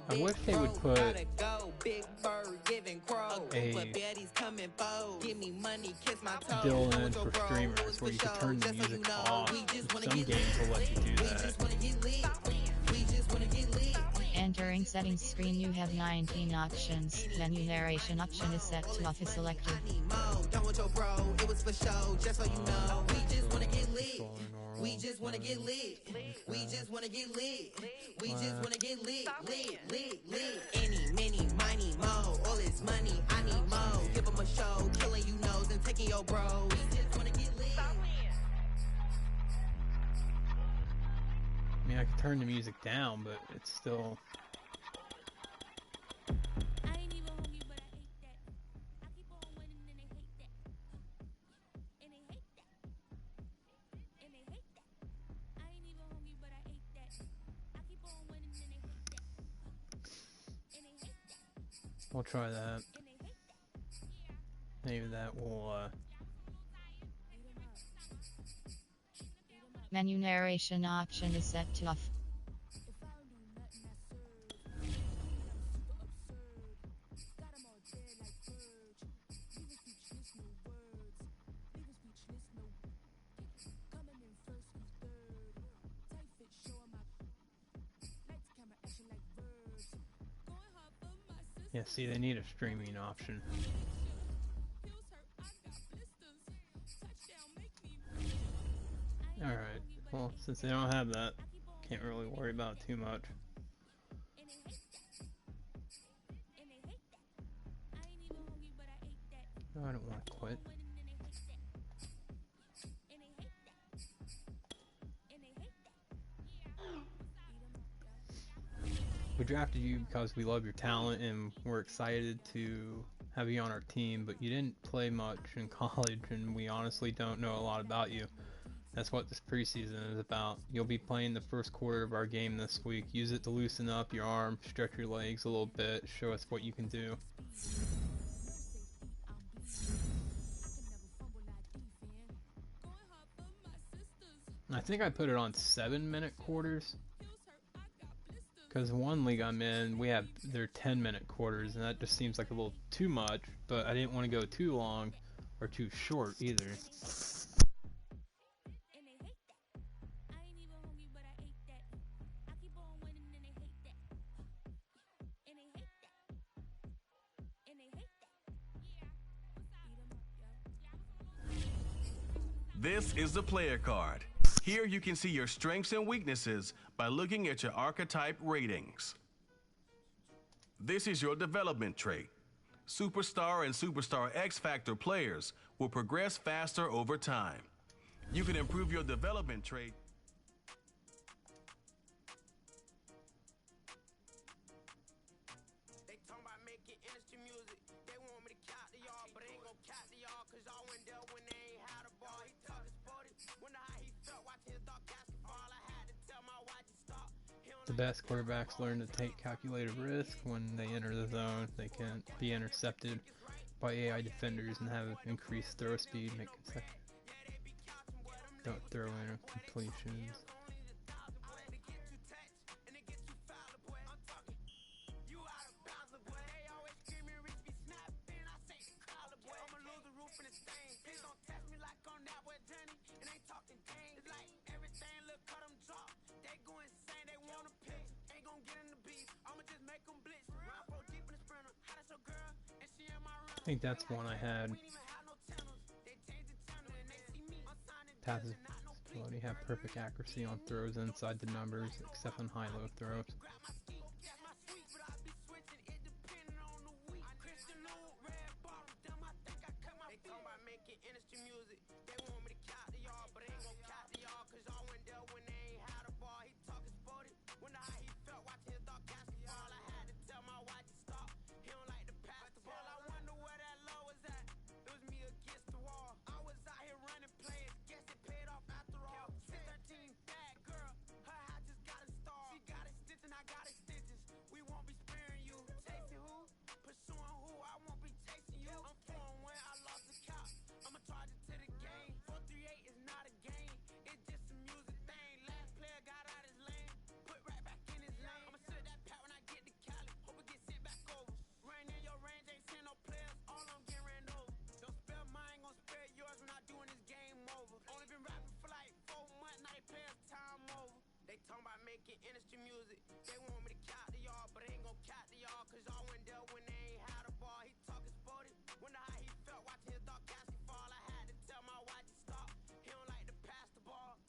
I wish they would put a Dylan in for streamers where you could turn the music off. Some games will let you do that. Entering settings screen, you have 19 options. Menu narration option is set to off is selected. We just wanna get lit. We just wanna get lit. We just wanna get lit. Lit. Any, many, miny, mo. All this money, I need mo. Give 'em a show, killing you nose and taking your bro. We just wanna get lit. I mean, I could turn the music down, but it's still... I'll try that. Maybe that will, Menu narration option is set to off. Yeah, see, they need a streaming option. Alright, well, since they don't have that, can't really worry about it too much. No, I don't want to quit. We drafted you because we love your talent and we're excited to have you on our team, but you didn't play much in college and we honestly don't know a lot about you. That's what this preseason is about. You'll be playing the first quarter of our game this week. Use it to loosen up your arm, stretch your legs a little bit, show us what you can do. I think I put it on 7-minute quarters. Because one league I'm in, we have their 10-minute quarters, and that just seems like a little too much, but I didn't want to go too long or too short either. This is the player card. Here you can see your strengths and weaknesses by looking at your archetype ratings. This is your development trait. Superstar and Superstar X Factor players will progress faster over time. You can improve your development trait. They talking about making industry music. They want me to count to y'all, but I ain't gonna count to y'all because y'all went there when they ain't had a ball. He told us 40. Wonder how he felt watching his dog basketball. I had to tell my watch to stop. The best quarterbacks learn to take calculated risk. When they enter the zone, they can be intercepted by AI defenders and have increased throw speed, make concessions. Don't throw in completions. I think that's one I had. Passes ability have perfect accuracy on throws inside the numbers, except on high-low throws. making industry music. They want me to count to y'all, but I ain't gon' count to y'all, cause y'all went there when they ain't had a ball. He talking sporty, wonder how he felt watching his dog Cassie fall. I had to tell my wife to stop. He don't like to pass the ball.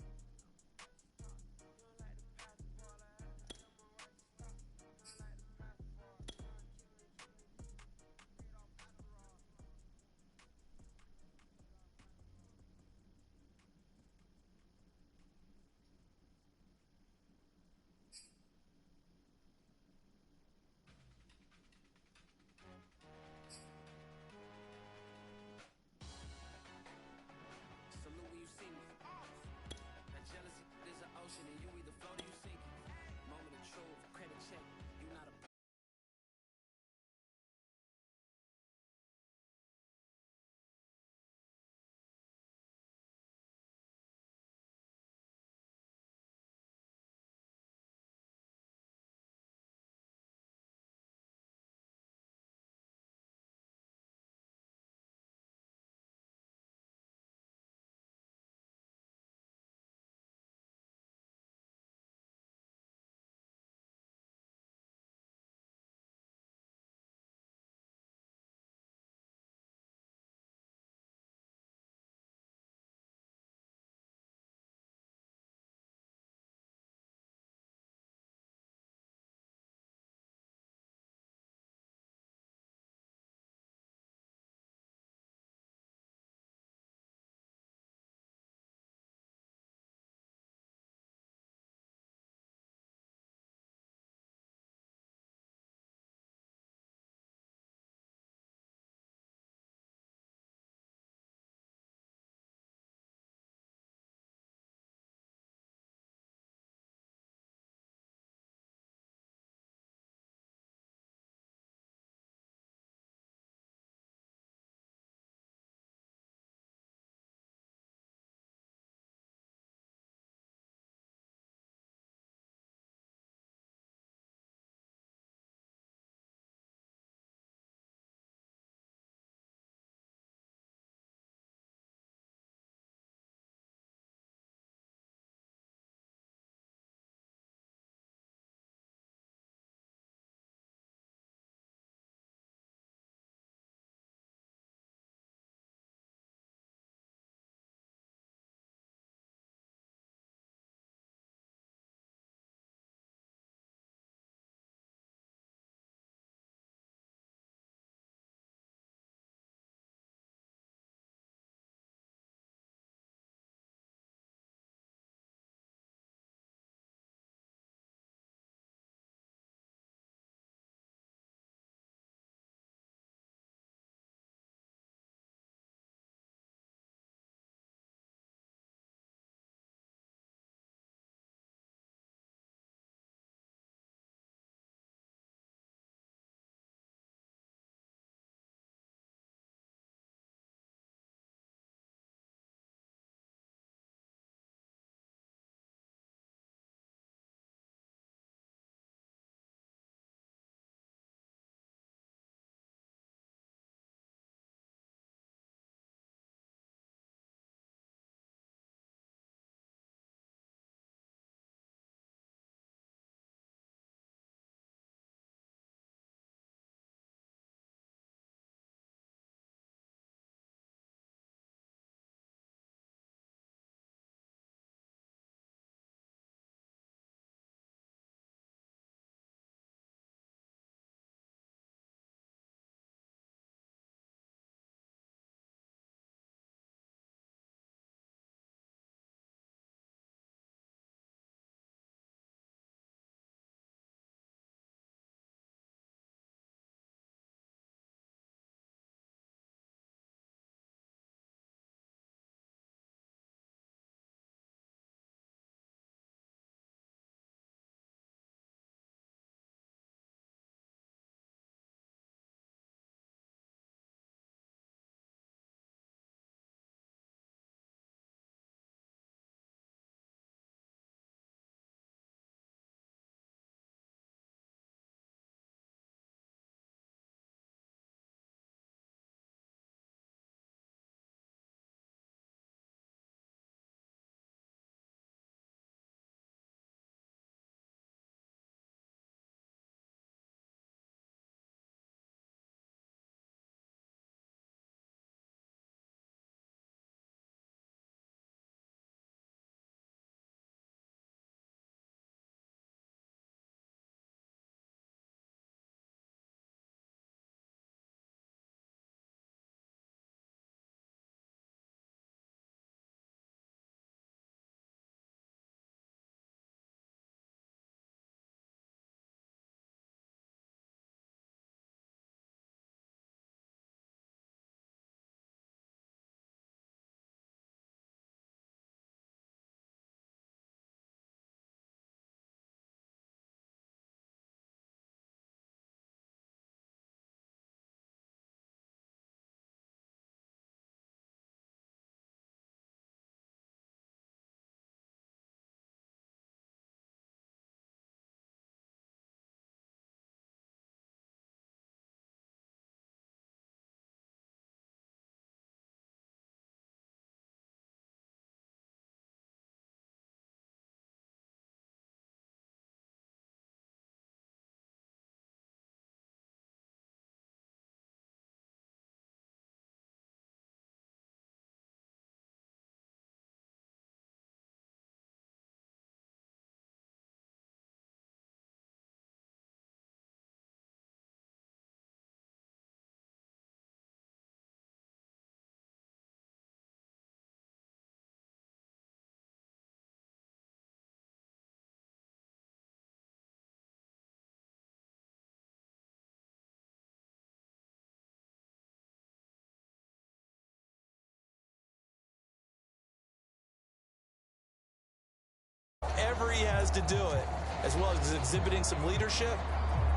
tries to do it, as well as exhibiting some leadership,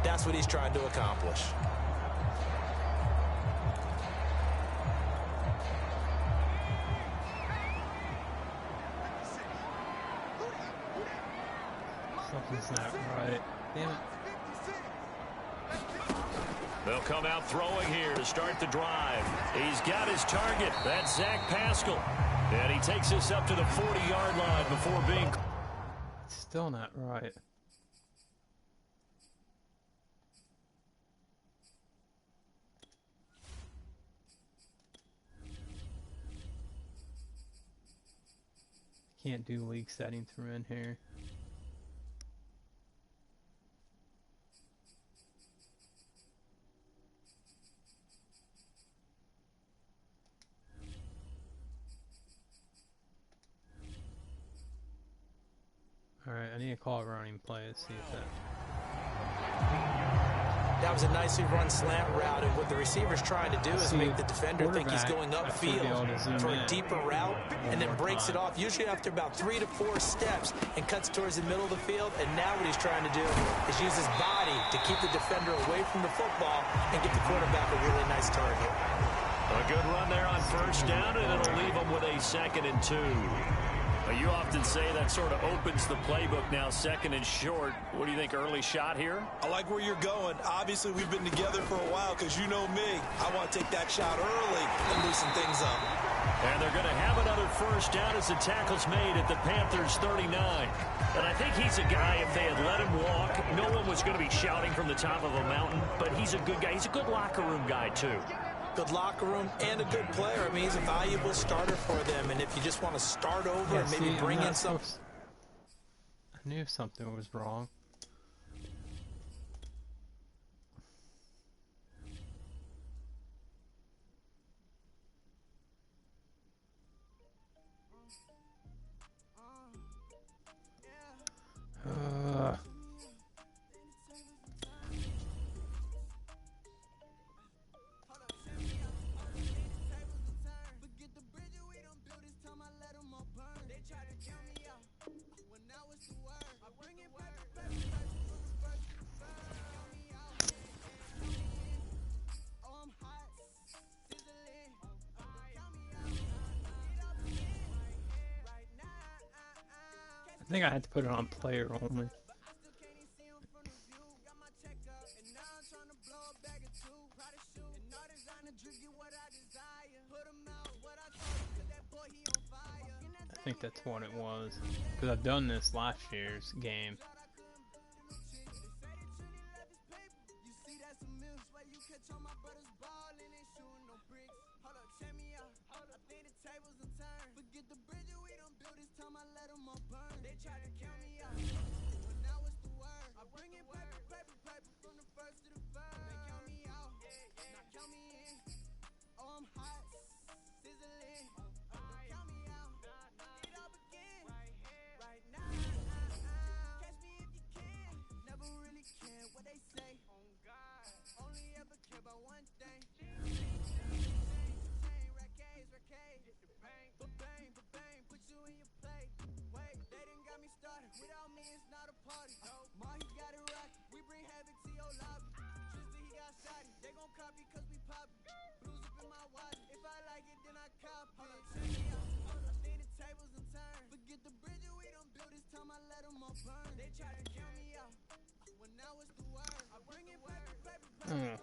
that's what he's trying to accomplish. Something's not right. Damn it. They'll come out throwing here to start the drive. He's got his target. That's Zach Pascal. And he takes us up to the 40-yard line before being... Still not right. Can't do league settings from in here. Alright, I need to call a running play to see if that... That was a nicely run slant route, and what the receiver's trying to do is make the defender think he's going upfield for a deeper route, and then breaks it off, usually after about 3 to 4 steps, and cuts towards the middle of the field. And now what he's trying to do is use his body to keep the defender away from the football and get the quarterback a really nice target. A good run there on first down, and it'll leave him with a 2nd and 2. You often say that sort of opens the playbook now, 2nd and short. What do you think, early shot here? I like where you're going. Obviously, we've been together for a while because you know me. I want to take that shot early and loosen things up. And they're going to have another first down as the tackle's made at the Panthers' 39. And I think he's a guy, if they had let him walk, no one was going to be shouting from the top of a mountain. But he's a good guy. He's a good locker room guy, too. Good locker room and a good player. I mean, he's a valuable starter for them. And if you just want to start over and maybe bring in some... I knew something was wrong. I think I had to put it on player only. I think that's what it was, because I've done this last year's game.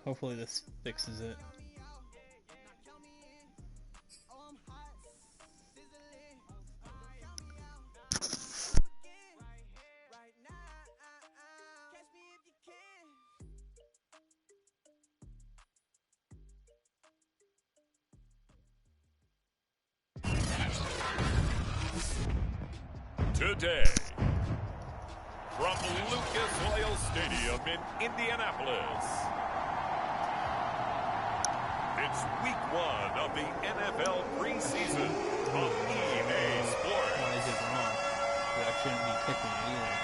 Hopefully this fixes it. Today, from Lucas Oil Stadium in Indianapolis, it's week 1 of the NFL preseason on EA Sports. Why is it wrong? I shouldn't be kicking it either.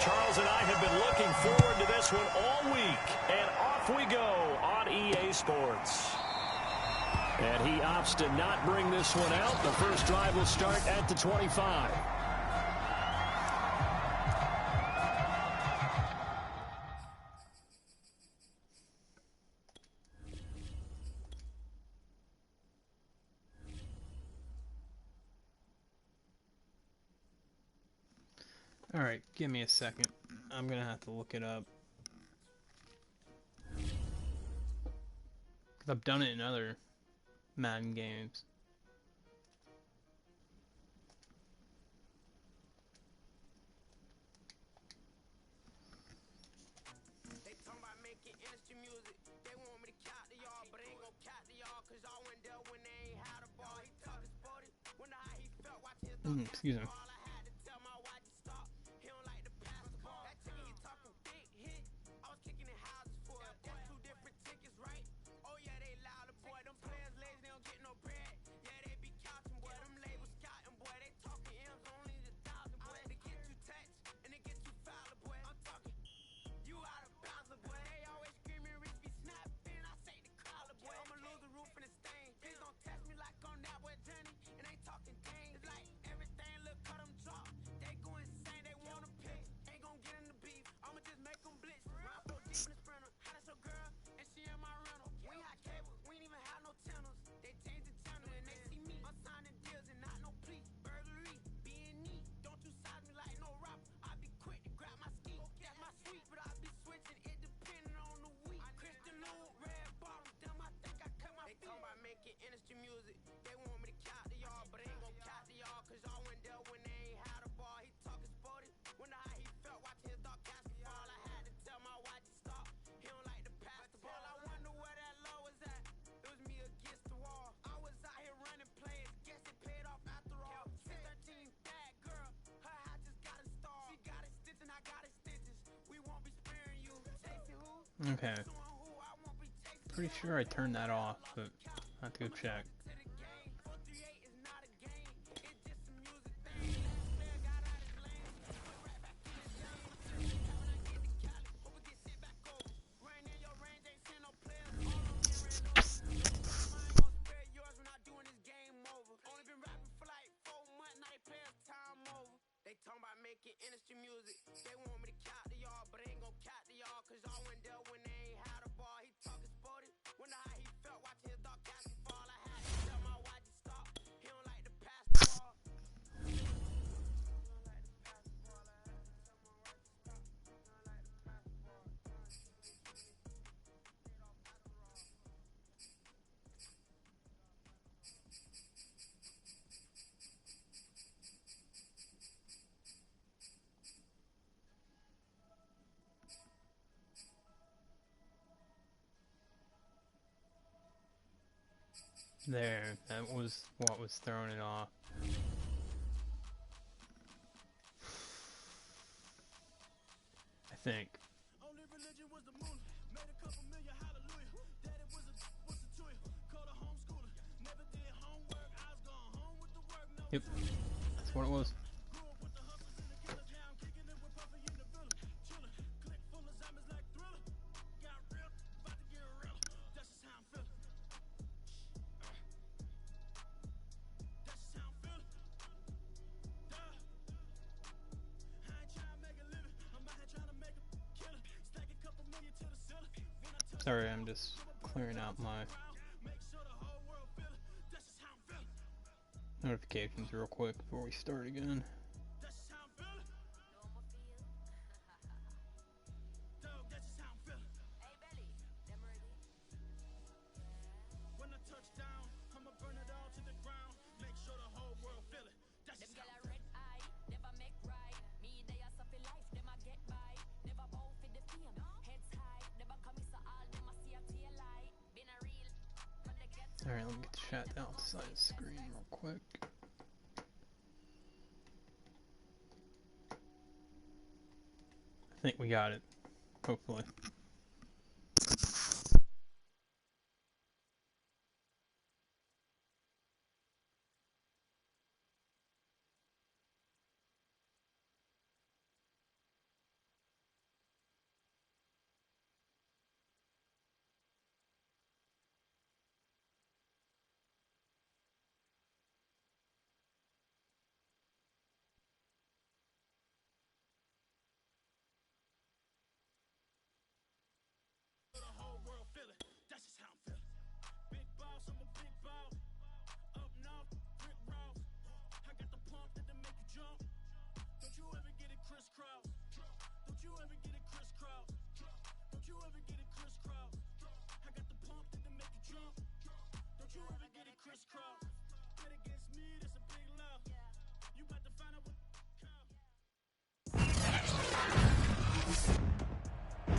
Charles and I have been looking forward to this one all week, and off we go on EA Sports. And he opts to not bring this one out. The first drive will start at the 25. Alright, give me a second. I'm gonna have to look it up. Because I've done it in other Madden games. They talking about making industry music. They want me to count to y'all, but ain't gon' count to y'all, cause y'all went there when they ain't had a ball. He talking sporty. Wonder how he felt watching his dog. Excuse me. I had to tell my wife to stop. He don't like to pass the ball. That chicken, he talking big hit. I was kicking in houses for it. That's two different tickets, right? Oh yeah, they loud, boy. Them players lazy, they don't get no bread. Yeah, they be couching, boy. Them labels scouting, boy. They talking M's only the 1,000, boy. They get too touched and they get too foul, boy. I'm talking. You out of bounds, boy. They always screaming, Rich be snapping. I say the crowd, boy. I'ma lose the roof and the stain. Please don't test me like on that boy Journey. And ain't talking dang. It's like everything look cut them drop. They go insane, they wanna pick. Ain't gon' get in the beef. I'ma just make them blitz. Ride for deep in the sprinter. How that's your girl? And she in my rental. We ain't had cable. We ain't even have no channels. They changed the channel and they see me. I'm signing deals and not no plea. Burglary, being neat. Don't you size me like no rapper. I be quick to grab my ski. That's my sweet, but I be switching it depending on the week. Christian Lou, red bottoms, damn, I think I cut my feet. They talking about making industry music. They want me to count to y'all, but ain't gon' count to y'all, cause y'all went there when they ain't had a ball. He talking sporty. Wonder how he felt watching his dog catch the ball. I had to tell my wife to stop. He don't like to pass the ball. I wonder where that low was at. It was me against the wall. I was out here running plays. Guess it paid off after all. 613, bad girl. Her hat just got a star. She got it stitched and I got it stitches. We won't be sparing you. Chasing who? Okay. Doing who? I won't be chasing. Pretty sure I turned that off, but I have to go check. To the game. 438 is not a game. It's just a music thing. Last player got out his lane. Put right back in his lane. When I get to Cali, hope we get shit back over. Rain in your range, ain't seen no players. All on me ran over. I ain't gon' spare yours when I doing this game over. Only been rapping for like 4 months, now they play us time over. They talking about making industry music. They want me to count to y'all, but ain't gon' count to y'all, cause y'all went there when they ain't had a ball. He talking sporty. Wonder how he felt watching his dog catch the ball. I had to tell my wife to stop. He don't like to pass the ball. There, that was what was throwing it off. I think. Only religion was the moon. Made a couple million, hallelujah. Daddy was a to you. Called a homeschooler. Never did homework. I was going home with the work. No Yep, that's what it was. grew up with the hustlers and the killers. Now I'm kicking it with Puffy in the villa. Chillin', click full of zombies like Thriller. Got real, about to get real. That's just how I'm feeling. That's just how I'm feeling. Duh. I ain't tryna make a living. I'm out here trying to make a killing. Stack a couple million to the ceiling. When I touch Sorry, I'm just clearing out my make sure the whole world feel it. That's just how I'm feeling. notifications real quick before we start again. That's just how I'm feeling. Dog, that's just how I'm feeling. When I touch down, I'ma burn it all to the ground. Make sure the whole world feel it. That's just how I'm feeling. Alright, let me get the chat down side of the screen real quick. I think we got it. Hopefully.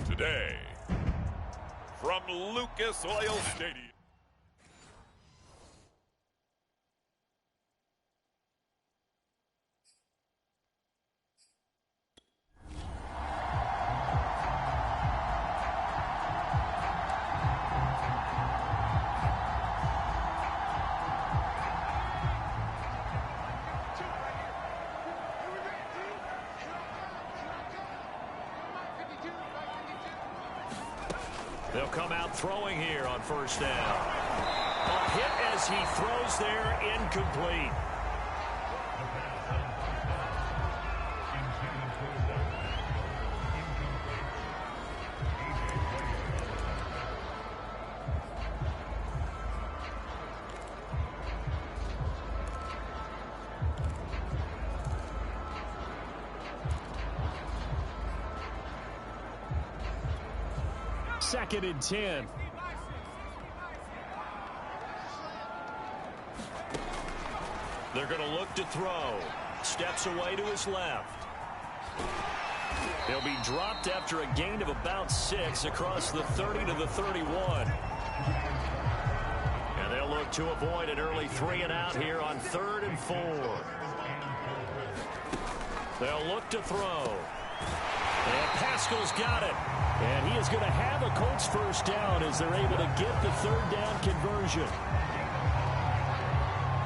Today, from Lucas Oil Stadium. They'll come out throwing here on first down. A hit as he throws there, incomplete. Second and 10. They're going to look to throw. Steps away to his left. He'll be dropped after a gain of about 6 across the 30 to the 31. And they'll look to avoid an early 3 and out here on 3rd and 4. They'll look to throw. And Pascal's got it. And he is going to have a Colts first down as they're able to get the 3rd down conversion.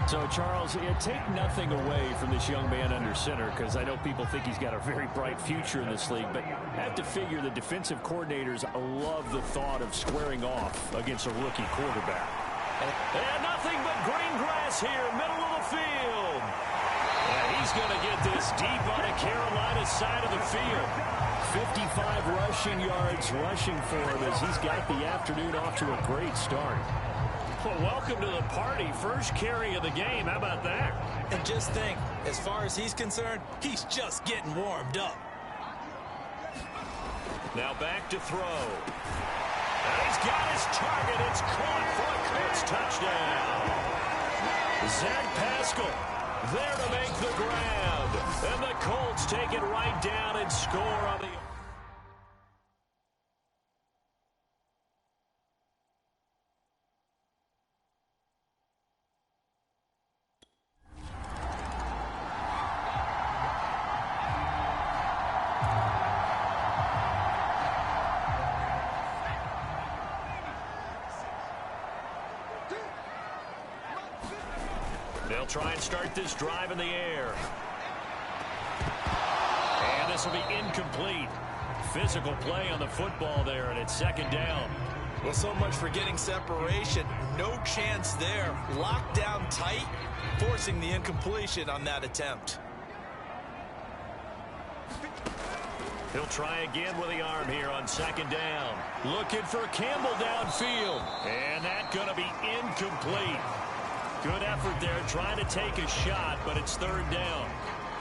So, Charles, take nothing away from this young man under center, because I know people think he's got a very bright future in this league, but I have to figure the defensive coordinators love the thought of squaring off against a rookie quarterback. And nothing but green grass here, middle of the field. And he's going to get this deep on the Carolina side of the field. 55 rushing yards rushing for him as he's got the afternoon off to a great start. Well, welcome to the party. First carry of the game. How about that? And just think, as far as he's concerned, he's just getting warmed up. Now back to throw. And he's got his target. It's caught for a Colts touchdown. Zach Pascal there to make the grab. And the Colts take it right down and score on the... They'll try and start this drive in the air. And this will be incomplete. Physical play on the football there, and it's 2nd down. Well, so much for getting separation. No chance there. Locked down tight, forcing the incompletion on that attempt. He'll try again with the arm here on 2nd down. Looking for Campbell downfield. And that's going to be incomplete. Good effort there, trying to take a shot, but it's 3rd down.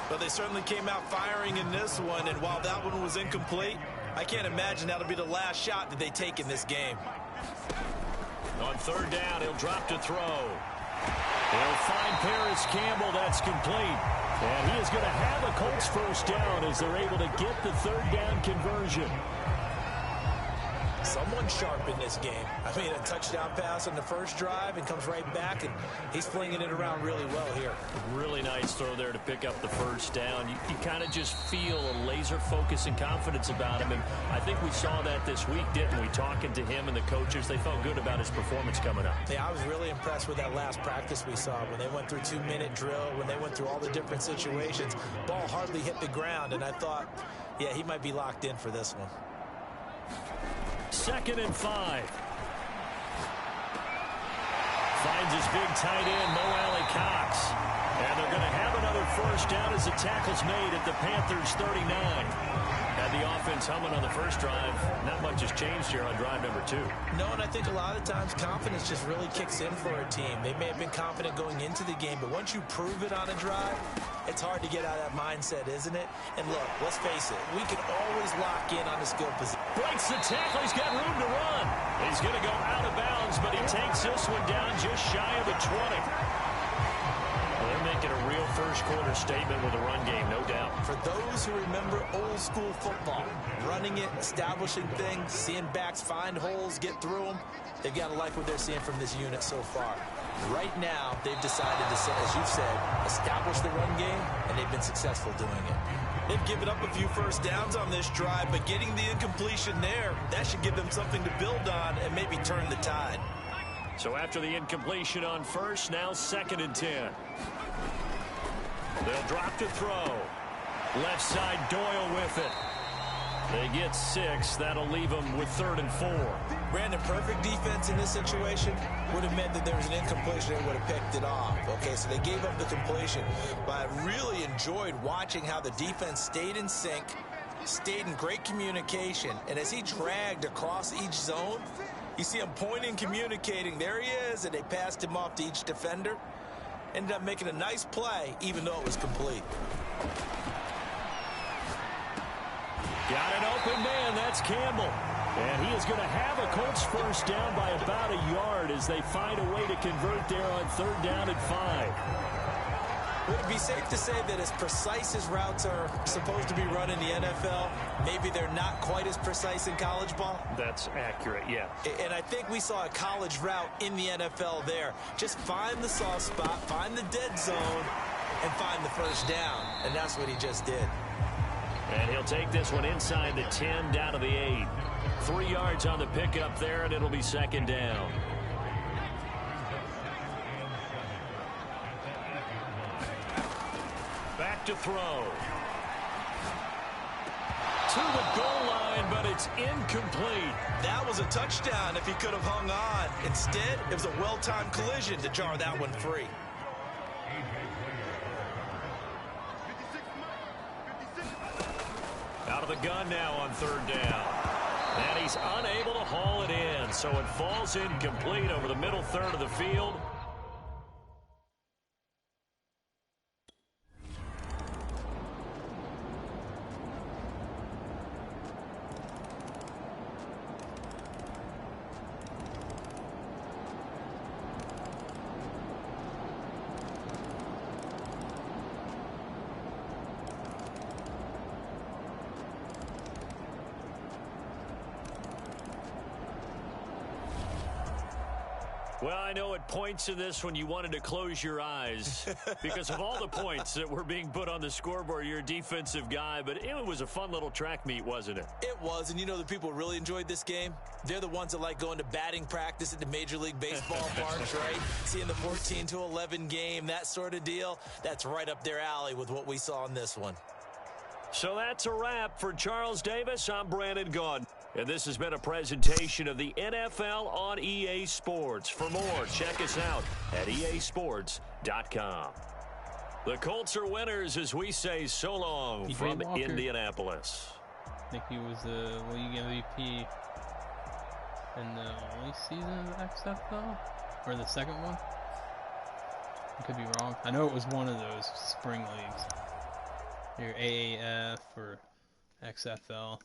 But they certainly came out firing in this one, and while that one was incomplete, I can't imagine that'll be the last shot that they take in this game. On 3rd down, he'll drop to throw. He'll find Paris Campbell. That's complete. And he is going to have a Colts first down as they're able to get the 3rd down conversion. Someone sharp in this game. I mean, a touchdown pass on the first drive and comes right back, and he's flinging it around really well here. Really nice throw there to pick up the first down. You kind of just feel a laser focus and confidence about him, and I think we saw that this week, didn't we? Talking to him and the coaches, they felt good about his performance coming up. Yeah, I was really impressed with that last practice we saw when they went through 2-minute drill, when they went through all the different situations. Ball hardly hit the ground, and I thought, yeah, he might be locked in for this one. 2nd and 5. Finds his big tight end, Mo Alley-Cox. And they're going to have another first down as the tackle's made at the Panthers 39. Had the offense humming on the first drive. Not much has changed here on drive number 2. No, and I think a lot of times confidence just really kicks in for a team. They may have been confident going into the game, but once you prove it on a drive, It's hard to get out of that mindset, isn't it? And look, let's face it, we can always lock in on the skill position. Breaks the tackle. He's got room to run. He's going to go out of bounds, but he takes this one down just shy of the 20. Well, they're making a real first-quarter statement with a run game, no doubt. For those who remember old-school football, running it, establishing things, seeing backs find holes, get through them, they've got to like what they're seeing from this unit so far. Right now, they've decided to, as you've said, establish the run game, and they've been successful doing it. They've given up a few first downs on this drive, but getting the incompletion there, that should give them something to build on and maybe turn the tide. So after the incompletion on first, now 2nd and 10. They'll drop to throw. Left side, Doyle with it. They get 6. That'll leave them with 3rd and 4. Brandon, perfect defense in this situation would have meant that there was an incompletion and would have picked it off. Okay, so they gave up the completion. But I really enjoyed watching how the defense stayed in sync, stayed in great communication. And as he dragged across each zone, you see him pointing, communicating. There he is, and they passed him off to each defender. Ended up making a nice play, even though it was complete. Got an open man. That's Campbell. And he is going to have a Colts first down by about a yard as they find a way to convert there on 3rd down and 5. Would it be safe to say that as precise as routes are supposed to be run in the NFL, maybe they're not quite as precise in college ball? That's accurate, yeah. And I think we saw a college route in the NFL there. Just find the soft spot, find the dead zone, and find the first down. And that's what he just did. And he'll take this one inside the 10, down to the 8. 3 yards on the pickup there, and it'll be 2nd down. Back to throw. To the goal line, but it's incomplete. That was a touchdown if he could have hung on. Instead, it was a well-timed collision to jar that one free. Out of the gun now on 3rd down. And he's unable to haul it in, so it falls incomplete over the middle third of the field. Well, I know at points in this when you wanted to close your eyes because of all the points that were being put on the scoreboard. You're a defensive guy, but it was a fun little track meet, wasn't it? It was, and you know the people really enjoyed this game? They're the ones that like going to batting practice at the Major League Baseball parks, right? Seeing the 14-11 game, that sort of deal. That's right up their alley with what we saw in this one. So that's a wrap for Charles Davis. I'm Brandon Gaudin. And this has been a presentation of the NFL on EA Sports. For more, check us out at easports.com. The Colts are winners as we say so long from Indianapolis. I think he was the league MVP in the only season of XFL? Or the second one? I could be wrong. I know it was one of those spring leagues. Your AAF or XFL.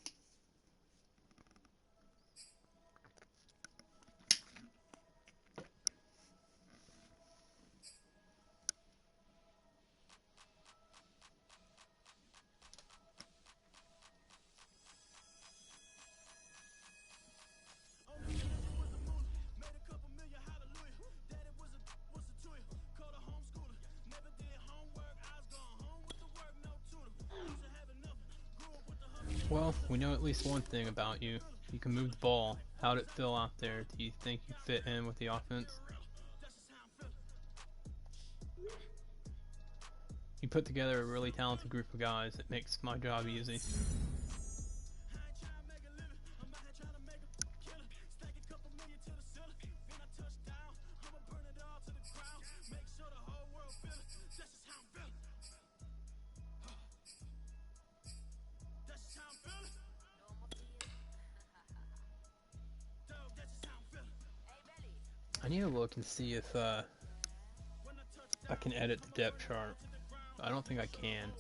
Well, we know at least one thing about you. You can move the ball. How did it feel out there? Do you think you fit in with the offense? You put together a really talented group of guys. It makes my job easy. I need to look and see if I can edit the depth chart I don't think I can.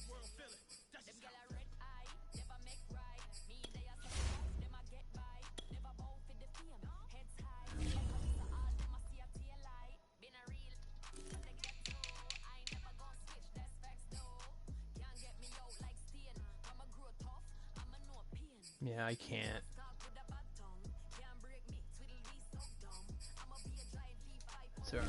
Yeah, I can't. It's alright.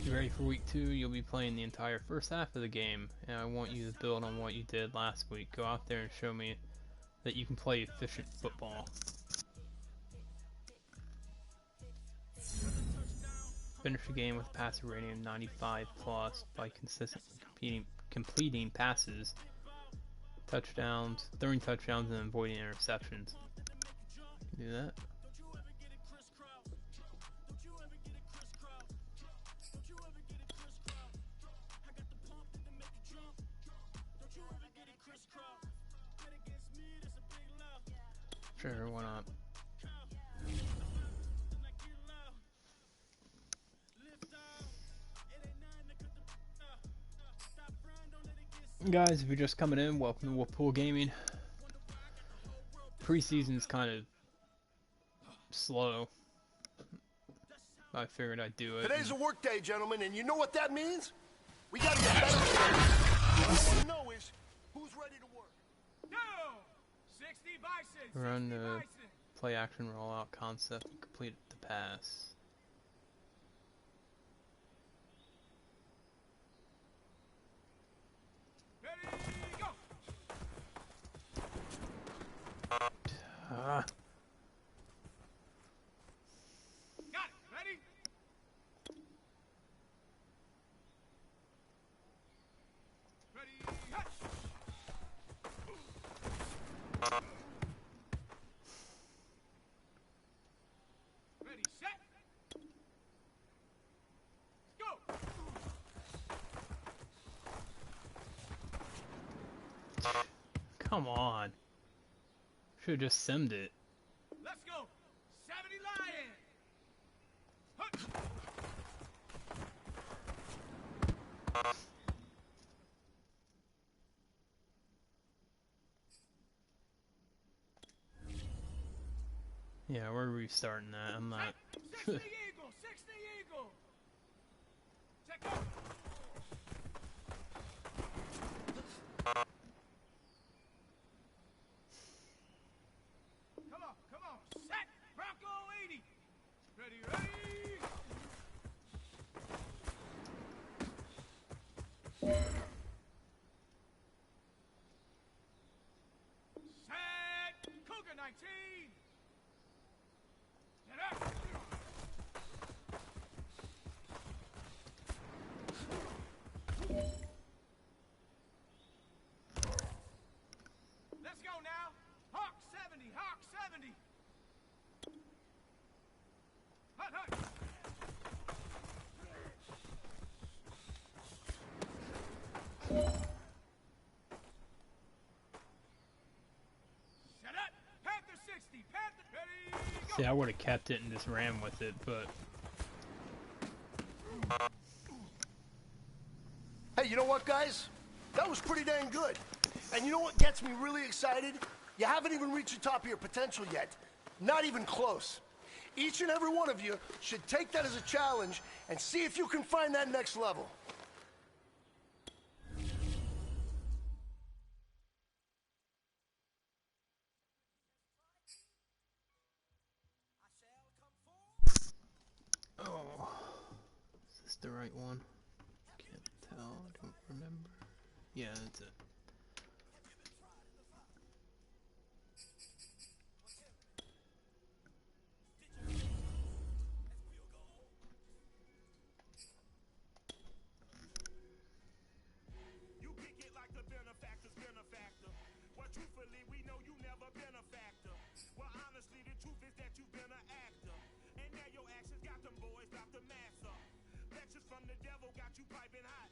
You ready for week 2? You'll be playing the entire first half of the game, and I want you to build on what you did last week. Go out there and show me that you can play efficient football. Finish the game with a passer rating of 95 plus by consistently completing passes, touchdowns, throwing touchdowns, and avoiding interceptions. Do that. Sure, why not? Guys, if you're just coming in, welcome to Wolfpool Gaming. Preseason's kind of slow. I figured I'd do it. Today's a work day, gentlemen, and you know what that means? We gotta get better. All we know is who's ready to work. No! 60 bison! Run the play action rollout concept and complete the pass. Got it. Ready? Ready. Hut. Ready. Set. Go. Come on. Should have just simmed it. Let's go. 70 Lion. Hut. Yeah, we're restarting that. I'm not. 60 Eagle. 60 Eagle. Check out. Come on, set, Bronco 80. Ready, ready. Set, Cougar 19. Get up. Let's go now. Hawk 70, Hawk 70. Hut, hut. Set up. Panther 60. Panther ready. Go. See, I would have kept it and just ran with it, but. Hey, you know what, guys? That was pretty dang good. And you know what gets me really excited? You haven't even reached the top of your potential yet. Not even close. Each and every one of you should take that as a challenge and see if you can find that next level. Oh. Is this the right one? Can't tell. I don't remember. Yeah, that's it. Piping hot.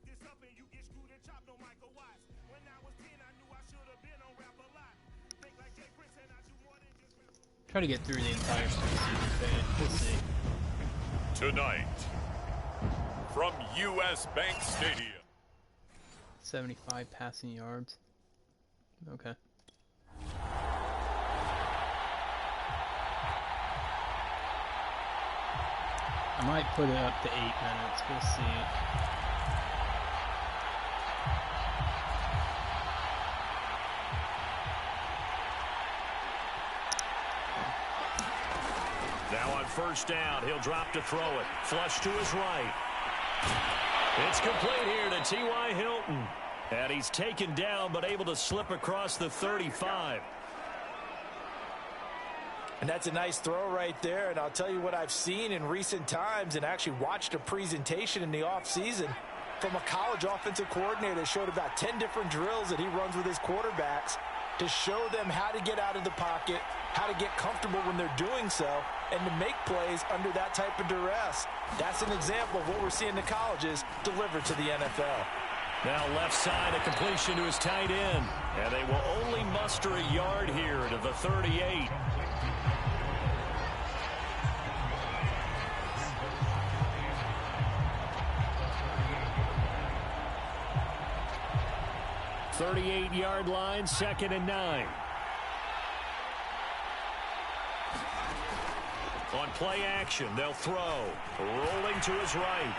This up and you get screwed and chopped, no Michael Watts. When I was 10, I knew I should have been on Try to get through the entire preseason phase. We'll see. Tonight, from U.S. Bank Stadium. 75 passing yards. Okay. I might put it up to 8 minutes. We'll see. Now on first down, he'll drop to throw it. Flush to his right. It's complete here to T.Y. Hilton. And he's taken down, but able to slip across the 35. And that's a nice throw right there. And I'll tell you what I've seen in recent times and actually watched a presentation in the offseason from a college offensive coordinator that showed about 10 different drills that he runs with his quarterbacks to show them how to get out of the pocket, how to get comfortable when they're doing so, and to make plays under that type of duress. That's an example of what we're seeing the colleges deliver to the NFL. Now left side, a completion to his tight end. And they will only muster a yard here to the 38. "38-yard line, 2nd and 9. On play action, they'll throw. Rolling to his right.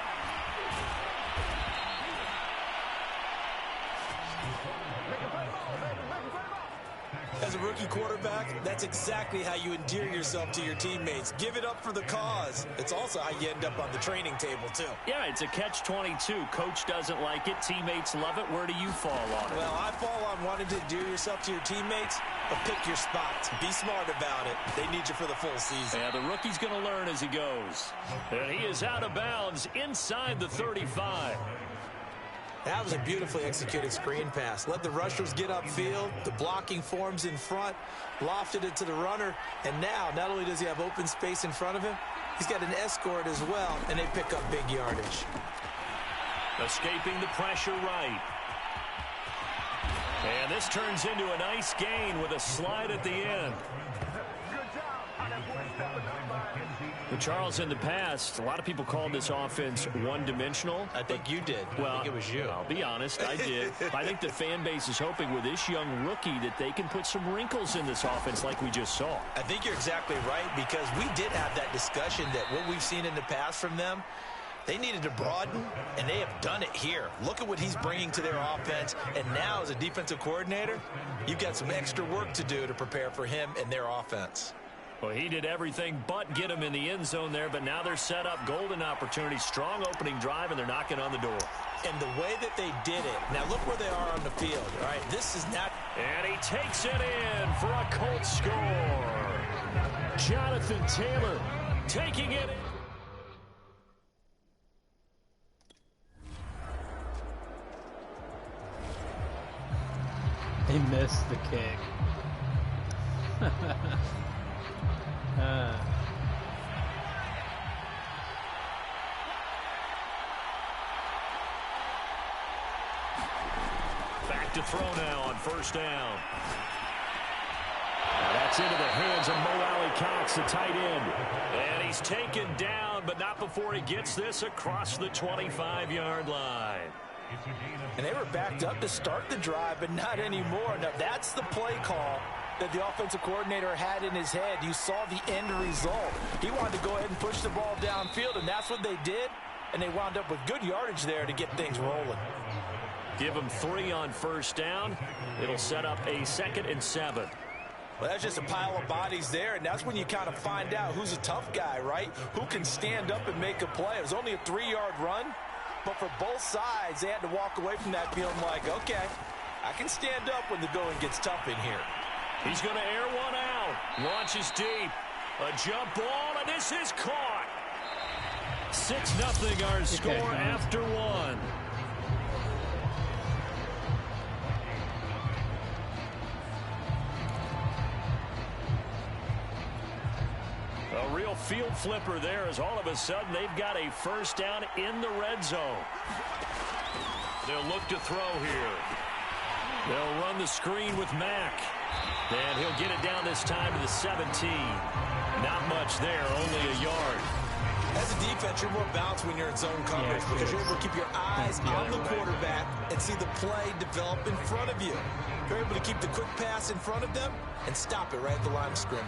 As a rookie quarterback, that's exactly how you endear yourself to your teammates. Give it up for the cause. It's also how you end up on the training table, too. Yeah, it's a catch-22. Coach doesn't like it. Teammates love it. Where do you fall on it? Well, I fall on wanting to endear yourself to your teammates, but pick your spots. Be smart about it. They need you for the full season. Yeah, the rookie's going to learn as he goes. And he is out of bounds inside the 35. That was a beautifully executed screen pass. Let the rushers get upfield. The blocking forms in front. Lofted it to the runner. And now, not only does he have open space in front of him, he's got an escort as well, and they pick up big yardage. Escaping the pressure right. And this turns into a nice gain with a slide at the end. But Charles, in the past, a lot of people called this offense one-dimensional. I think you did. Well, I think it was you. I'll be honest, I did. I think the fan base is hoping with this young rookie that they can put some wrinkles in this offense like we just saw. I think you're exactly right, because we did have that discussion that what we've seen in the past from them, they needed to broaden, and they have done it here. Look at what he's bringing to their offense, and now as a defensive coordinator, you've got some extra work to do to prepare for him and their offense. Well, he did everything but get him in the end zone there, but now they're set up. Golden opportunity, strong opening drive, and they're knocking on the door. And the way that they did it, now look where they are on the field, all right? This is not... And he takes it in for a Colts score. Jonathan Taylor taking it in. They missed the kick. Back to throw now on first down. That's into the hands of Mo Alley-Cox, the tight end. And he's taken down, but not before he gets this across the 25-yard line. And they were backed up to start the drive, but not anymore. Now, that's the play call that the offensive coordinator had in his head. You saw the end result. He wanted to go ahead and push the ball downfield, and that's what they did. And they wound up with good yardage there to get things rolling. Give him 3 on first down. It'll set up a 2nd and 7. Well, that's just a pile of bodies there, and that's when you kind of find out who's a tough guy, right? Who can stand up and make a play. It was only a 3-yard run, but for both sides, they had to walk away from that feeling like, okay, I can stand up when the going gets tough in here. He's going to air one out. Launches deep. A jump ball, and this is caught. 6-0 our score after 1. A real field flipper there, as all of a sudden they've got a first down in the red zone. They'll look to throw here. They'll run the screen with Mack. And he'll get it down this time to the 17. Not much there, only a yard. As a defense, you're more balanced when you're in zone coverage because you're able to keep your eyes on the quarterback and see the play develop in front of you. You're able to keep the quick pass in front of them and stop it right at the line of scrimmage.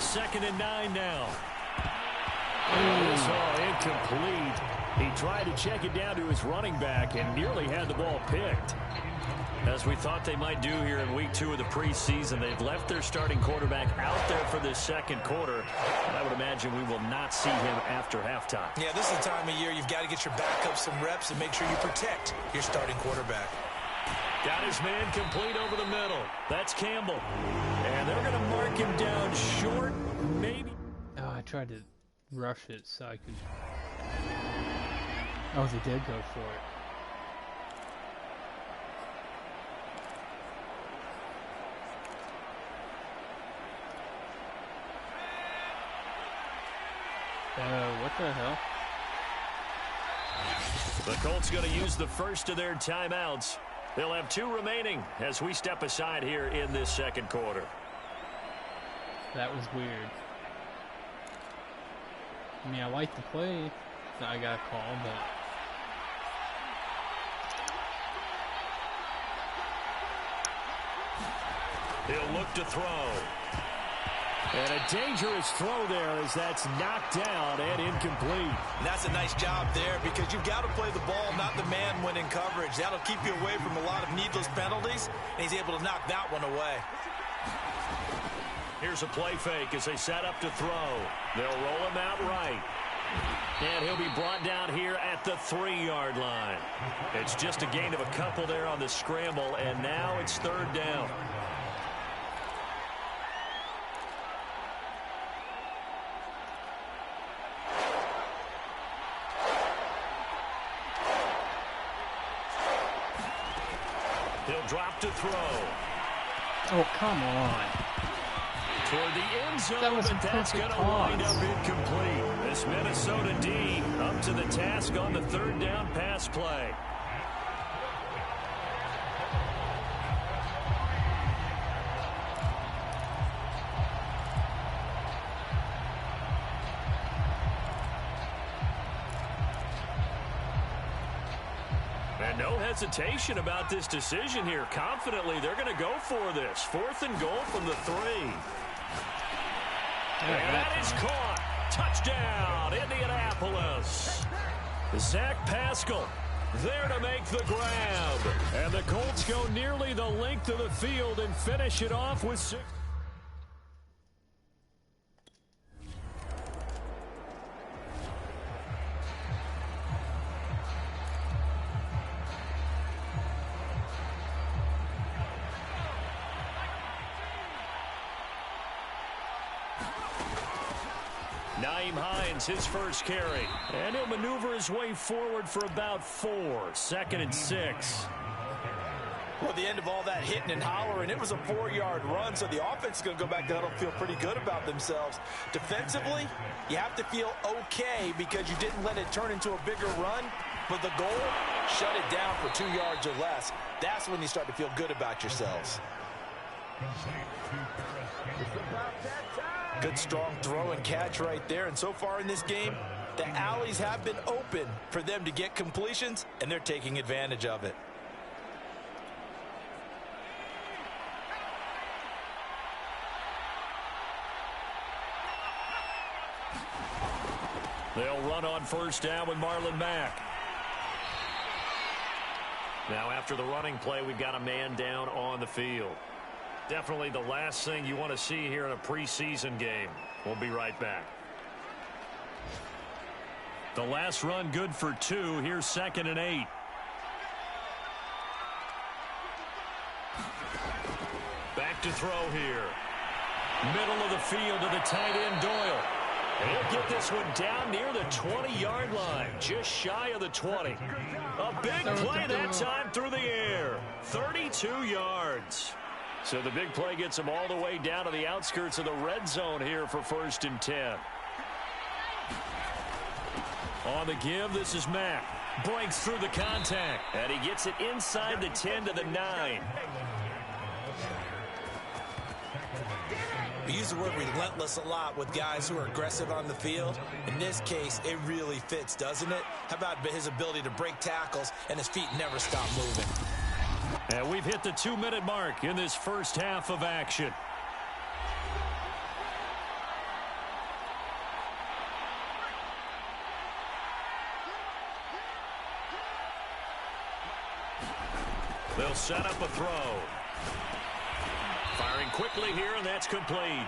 Second and 9 now. This all incomplete. He tried to check it down to his running back and nearly had the ball picked. As we thought they might do here in week 2 of the preseason, they've left their starting quarterback out there for this second quarter. And I would imagine we will not see him after halftime. Yeah, this is the time of year you've got to get your backup some reps and make sure you protect your starting quarterback. Got his man complete over the middle. That's Campbell. And they're going to mark him down short, maybe. Oh, I tried to rush it so I could... Oh, they did go for it. What the hell? The Colts going to use the first of their timeouts. They'll have 2 remaining as we step aside here in this second quarter. That was weird. I mean, I like the play that I got called, but... He'll look to throw. And a dangerous throw there as that's knocked down and incomplete. And that's a nice job there because you've got to play the ball, not the man when in coverage. That'll keep you away from a lot of needless penalties, and he's able to knock that one away. Here's a play fake as they set up to throw. They'll roll him out right. And he'll be brought down here at the 3-yard line. It's just a gain of a couple there on the scramble, and now it's 3rd down. He'll drop to throw. Oh, come on. Toward the end zone, that was but that's going to wind up incomplete. This Minnesota D up to the task on the 3rd down pass play. And no hesitation about this decision here. Confidently, they're going to go for this. 4th and goal from the 3. And that is caught. Touchdown, Indianapolis. Zach Pascal there to make the grab. And the Colts go nearly the length of the field and finish it off with 6. Nyheim Hines, his first carry. And he'll maneuver his way forward for about 4. 2nd and 6. Well, the end of all that hitting and hollering, it was a 4-yard run, so the offense is going to go back to huddle and feel pretty good about themselves. Defensively, you have to feel okay because you didn't let it turn into a bigger run, but the goal, shut it down for 2 yards or less. That's when you start to feel good about yourselves. Good strong throw and catch right there. And so far in this game, the alleys have been open for them to get completions, and they're taking advantage of it. They'll run on 1st down with Marlon Mack. Now after the running play, we've got a man down on the field. Definitely the last thing you want to see here in a preseason game. We'll be right back. The last run good for 2. Here's 2nd and 8. Back to throw here. Middle of the field to the tight end Doyle. He'll get this one down near the 20-yard line, just shy of the 20. A big play that time through the air. 32 yards. So the big play gets him all the way down to the outskirts of the red zone here for 1st and 10. On the give, this is Mack. Breaks through the contact, and he gets it inside the 10 to the 9. We use the word relentless a lot with guys who are aggressive on the field. In this case, it really fits, doesn't it? How about his ability to break tackles and his feet never stop moving? And we've hit the 2-minute mark in this first half of action. They'll set up a throw. Firing quickly here, and that's complete.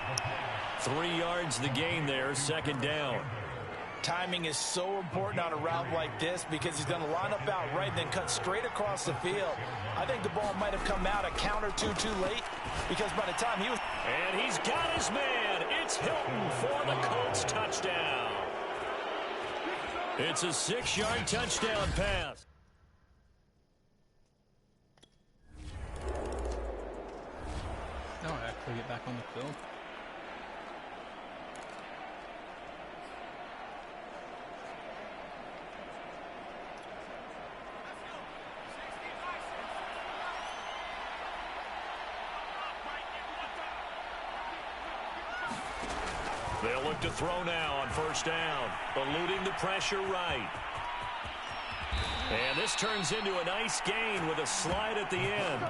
3 yards the gain there, second down. Timing is so important on a route like this because he's going to line up out right and then cut straight across the field. I think the ball might have come out a count or two too late because by the time he was... And he's got his man. It's Hilton for the Colts touchdown. It's a 6-yard touchdown pass. Now I actually get back on the field. They'll look to throw now on first down, eluding the pressure right. And this turns into a nice gain with a slide at the end.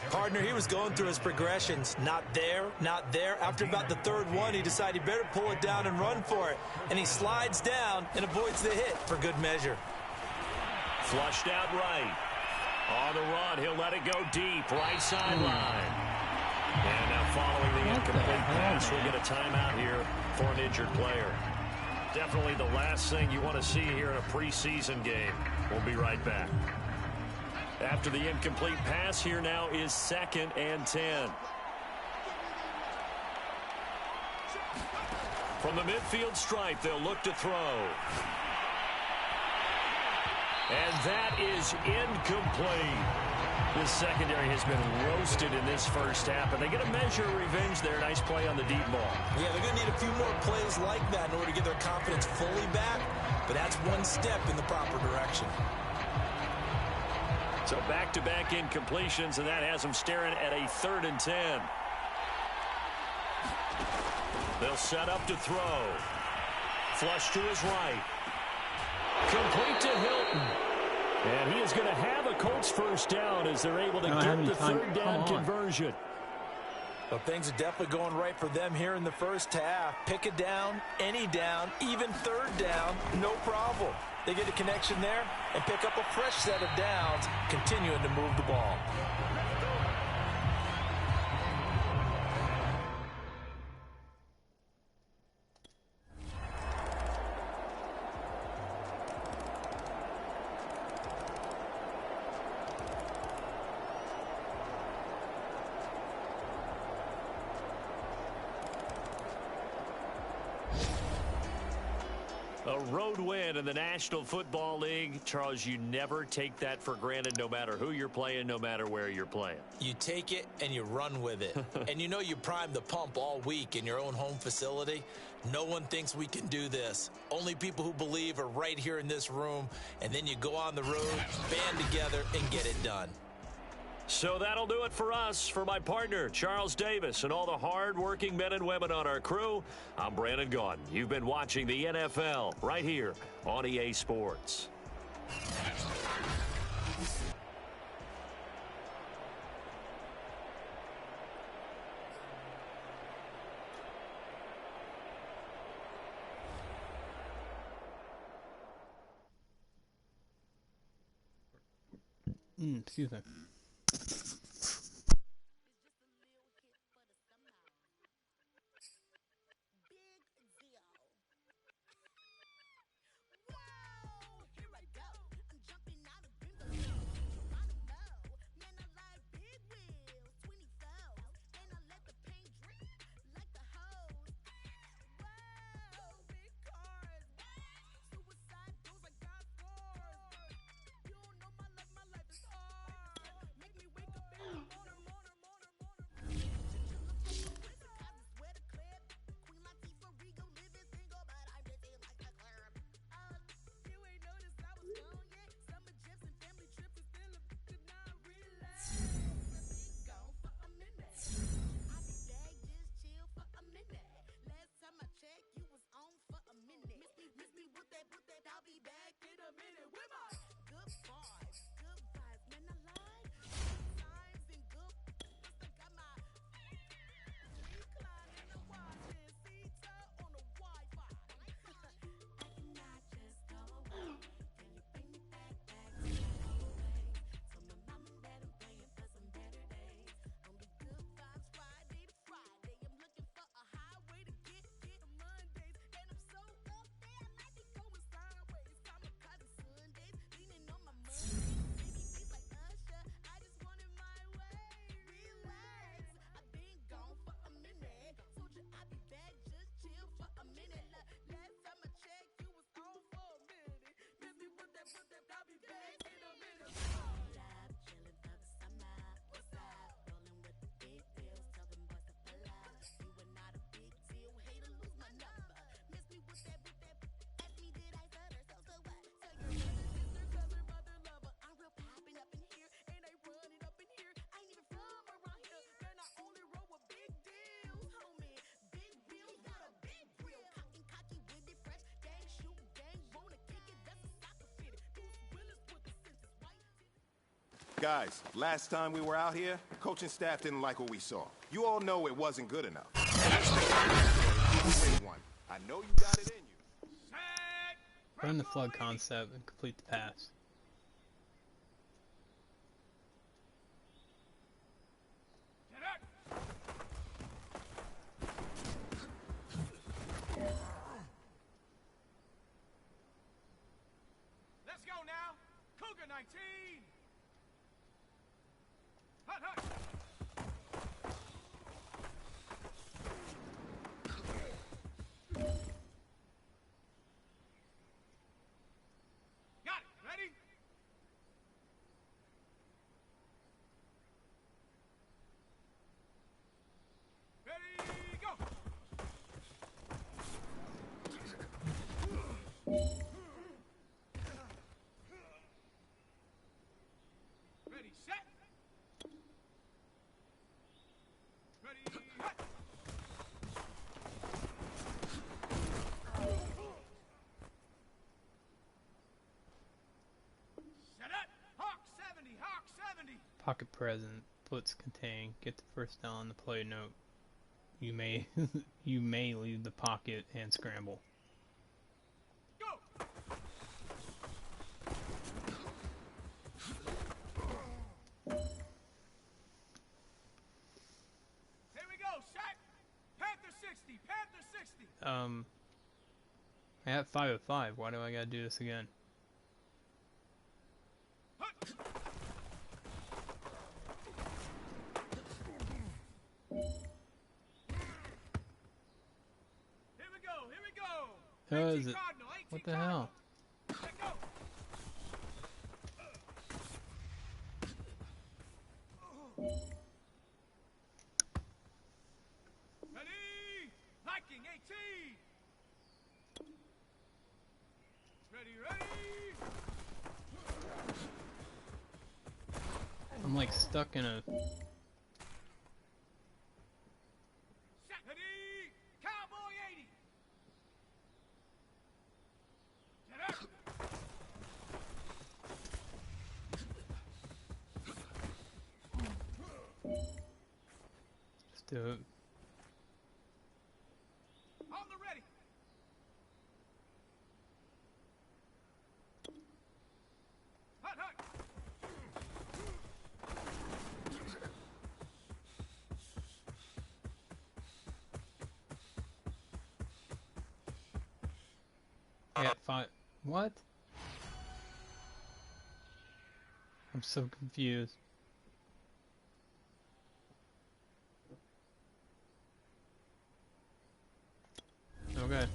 Partner, he was going through his progressions. Not there, not there. After about the third one, he decided he better pull it down and run for it. And he slides down and avoids the hit for good measure. Flushed out right. On the run, he'll let it go deep, right sideline. And now following the incomplete pass, we'll get a timeout here for an injured player. Definitely the last thing you want to see here in a preseason game. We'll be right back. After the incomplete pass, here now is 2nd and 10. From the midfield stripe, they'll look to throw. And that is incomplete. This secondary has been roasted in this first half, and they get a measure of revenge there. Nice play on the deep ball. Yeah, they're going to need a few more plays like that in order to get their confidence fully back, but that's one step in the proper direction. So back-to-back incompletions, and that has them staring at a 3rd and 10. They'll set up to throw. Flush to his right. Complete to Hilton. And he is going to have a Colts first down as they're able to get the 3rd down conversion. Well, things are definitely going right for them here in the first half. Pick a down, any down, even 3rd down, no problem. They get a connection there and pick up a fresh set of downs, continuing to move the ball. A road win in the National Football League. Charles, you never take that for granted no matter who you're playing, no matter where you're playing. You take it and you run with it. And you know you primed the pump all week in your own home facility. No one thinks we can do this. Only people who believe are right here in this room. And then you go on the road, band together, and get it done. So that'll do it for us. For my partner, Charles Davis, and all the hard-working men and women on our crew, I'm Brandon Gaudin. You've been watching the NFL right here on EA Sports. Excuse me. Guys, last time we were out here, coaching staff didn't like what we saw. You all know it wasn't good enough. I know you got it in you. Run the flood concept and complete the pass. Let's go now. Cougar 19. Hut, hut. Got it. Ready? Ready, go. Ready, set. Ready, hut. Set up. Hawk 70, Hawk 70. Pocket present, blitz contain, get the first down on the play note. You may you may leave the pocket and scramble. Go. Here we go, Shaq. Panther 60, Panther 60. I have 505. Why do I gotta do this again? Here we go, here we go. How 18 is it? Cardinal, 18 What the Cardinal. hell? Let go. Ready? Liking 18. Ready, ready. I'm like stuck in a. Ready? Cowboy 80. Get up. Just do it. On the ready. Hut, hut. I got 5. What? I'm so confused. Okay.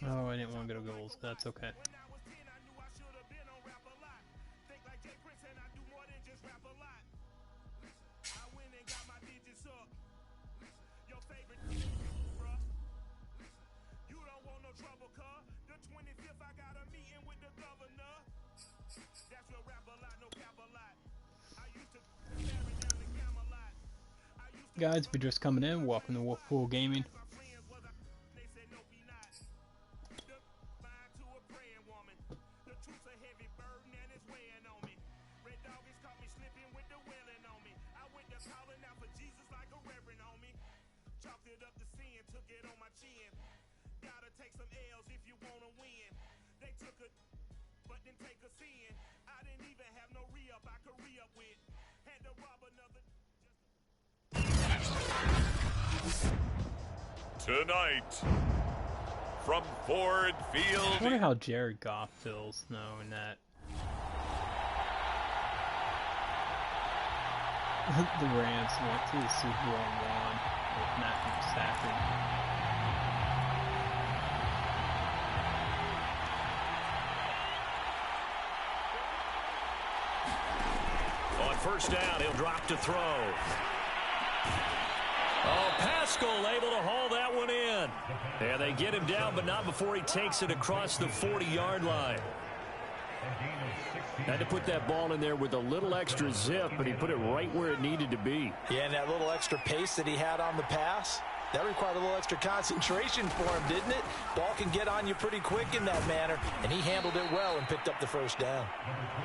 Oh, I didn't want to go to goals. That's okay. Guys, if you're just coming in, welcome to Wolfpool Gaming. Tonight, from Ford Field. I wonder how Jared Goff feels knowing that the Rams went to the Super Bowl and won with Matthew Stafford. On first down, he'll drop to throw. Oh, Pascal able to haul that one in. And they get him down, but not before he takes it across the 40-yard line. Had to put that ball in there with a little extra zip, but he put it right where it needed to be. Yeah, and that little extra pace that he had on the pass, that required a little extra concentration for him, didn't it? Ball can get on you pretty quick in that manner, and he handled it well and picked up the first down.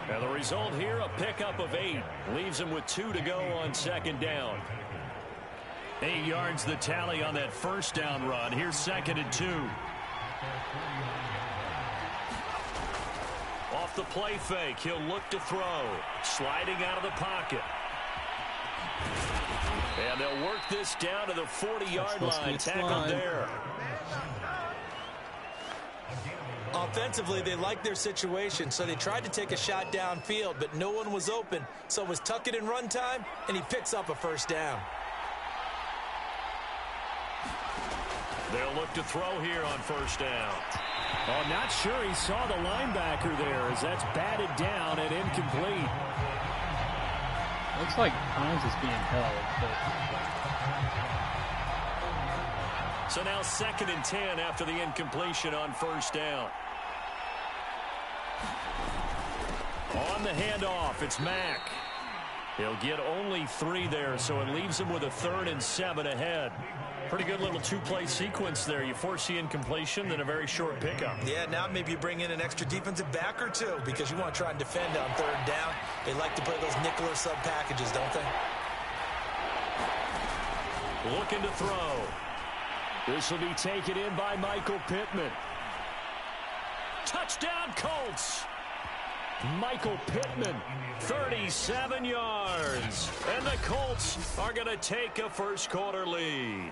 And the result here, a pickup of 8. Leaves him with 2 to go on second down. 8 yards the tally on that first down run. Here's 2nd and 2. Off the play fake, he'll look to throw. Sliding out of the pocket. And they'll work this down to the 40-yard line. Tackled there. Offensively, they liked their situation, so they tried to take a shot downfield, but no one was open. So it was tuck it in run time, and he picks up a first down. They'll look to throw here on first down. Oh, not sure he saw the linebacker there as that's batted down and incomplete. Looks like Hines is being held, but... So now 2nd and 10 after the incompletion on first down. On the handoff, it's Mack. He'll get only 3 there, so it leaves him with a 3rd and 7 ahead. Pretty good little 2-play sequence there. You force the incompletion, then a very short pickup. Yeah, now maybe you bring in an extra defensive back or 2 because you want to try and defend on 3rd down. They like to play those nickel or sub packages, don't they? Looking to throw. This will be taken in by Michael Pittman. Touchdown, Colts. Michael Pittman, 37 yards. And the Colts are going to take a first-quarter lead.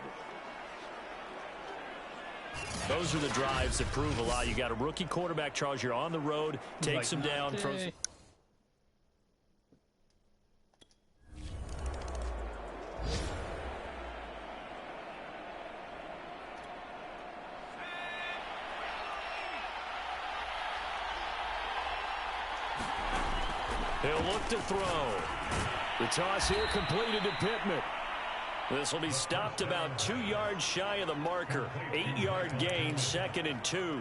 Those are the drives that prove a lot. You got a rookie quarterback, Charles. You're on the road, takes him down. He'll look to throw. The toss here completed to Pittman. This will be stopped about 2 yards shy of the marker. 8-yard gain, 2nd and 2.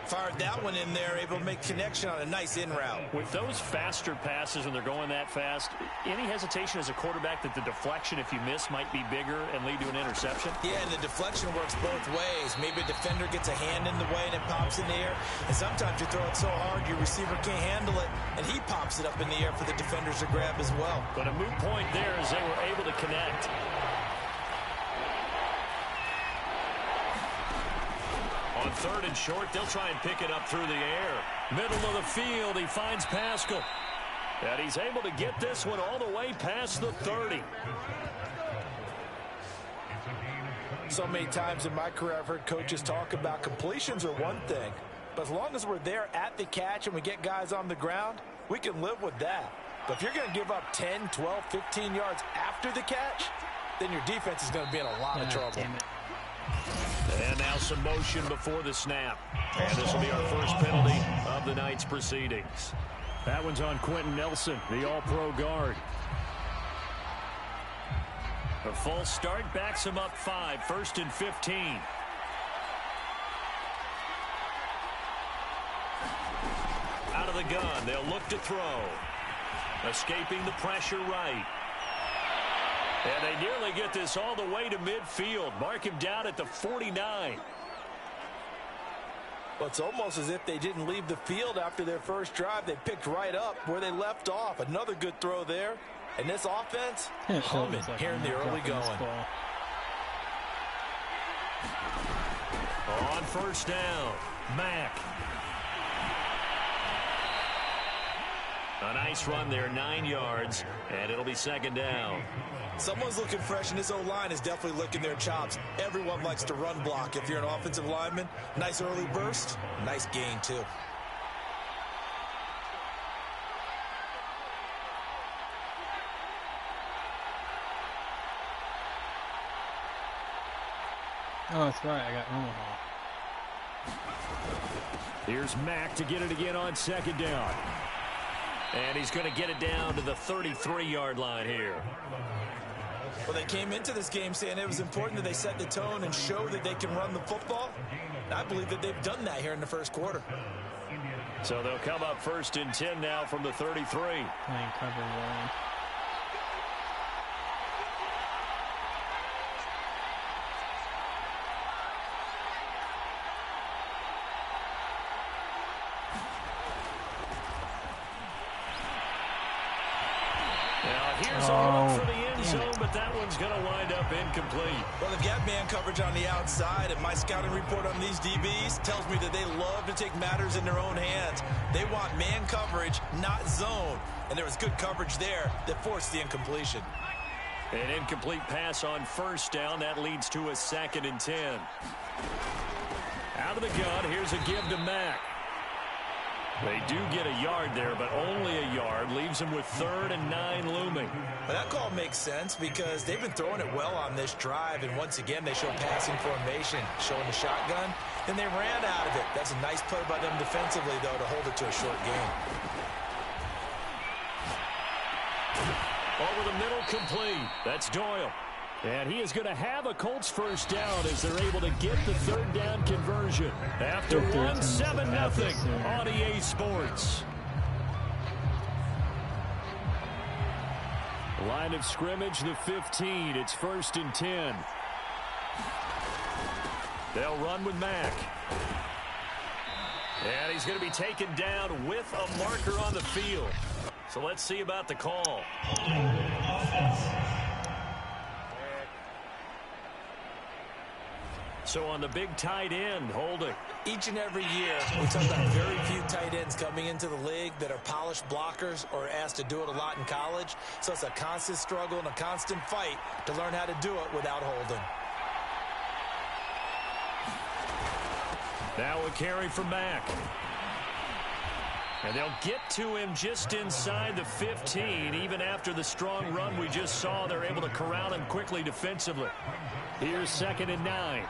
Fired that one in there, able to make connection on a nice in route. With those faster passes when they're going that fast, any hesitation as a quarterback that the deflection, if you miss, might be bigger and lead to an interception? Yeah, and the deflection works both ways. Maybe a defender gets a hand in the way and it pops in the air. And sometimes you throw it so hard your receiver can't handle it, and he pops it up in the air for the defenders to grab as well. But a moot point there as they were able to connect. On 3rd and short, they'll try and pick it up through the air. Middle of the field, he finds Pascal. And he's able to get this one all the way past the 30. So many times in my career I've heard coaches talk about completions are one thing, but as long as we're there at the catch and we get guys on the ground, we can live with that. But if you're going to give up 10, 12, 15 yards after the catch, then your defense is going to be in a lot of trouble. Damn it. And now some motion before the snap. And this will be our first penalty of the night's proceedings. That one's on Quentin Nelson, the all-pro guard. A false start backs him up 5, 1st and 15. Out of the gun, they'll look to throw. Escaping the pressure right. And they nearly get this all the way to midfield. Mark him down at the 49. Well, it's almost as if they didn't leave the field after their first drive. They picked right up where they left off. Another good throw there. And this offense, humming here in the early going. On first down, Mack. A nice run there, 9 yards, and it'll be 2nd down. Someone's looking fresh, and this O-line is definitely licking their chops. Everyone likes to run block if you're an offensive lineman. Nice early burst, nice gain, too. Oh, that's right. I got Omaha. Here's Mack to get it again on second down. And he's going to get it down to the 33-yard line here. Well, they came into this game saying it was important that they set the tone and show that they can run the football. And I believe that they've done that here in the first quarter. So they'll come up 1st and 10 now from the 33. Playing cover one. Here's a run for the end zone, but that one's going to wind up incomplete. Well, they've got man coverage on the outside, and my scouting report on these DBs tells me that they love to take matters in their own hands. They want man coverage, not zone. And there was good coverage there that forced the incompletion. An incomplete pass on 1st down. That leads to a 2nd and 10. Out of the gun, here's a give to Mack. They do get a yard there, but only a yard. Leaves them with 3rd and 9 looming. Well, that call makes sense because they've been throwing it well on this drive, and once again they show passing formation, showing the shotgun. Then they ran out of it. That's a nice play by them defensively, though, to hold it to a short gain. Over the middle, complete. That's Doyle. And he is going to have a Colts 1st down as they're able to get the 3rd down conversion. After 1-7-0 on EA Sports. Line of scrimmage, the 15. It's 1st and 10. They'll run with Mack. And he's going to be taken down with a marker on the field. So let's see about the call. So on the big tight end, holding. Each and every year, we talk about very few tight ends coming into the league that are polished blockers or asked to do it a lot in college. So it's a constant struggle and a constant fight to learn how to do it without holding. Now a carry for Mack. And they'll get to him just inside the 15. Even after the strong run we just saw, they're able to corral him quickly defensively. Here's 2nd and 9.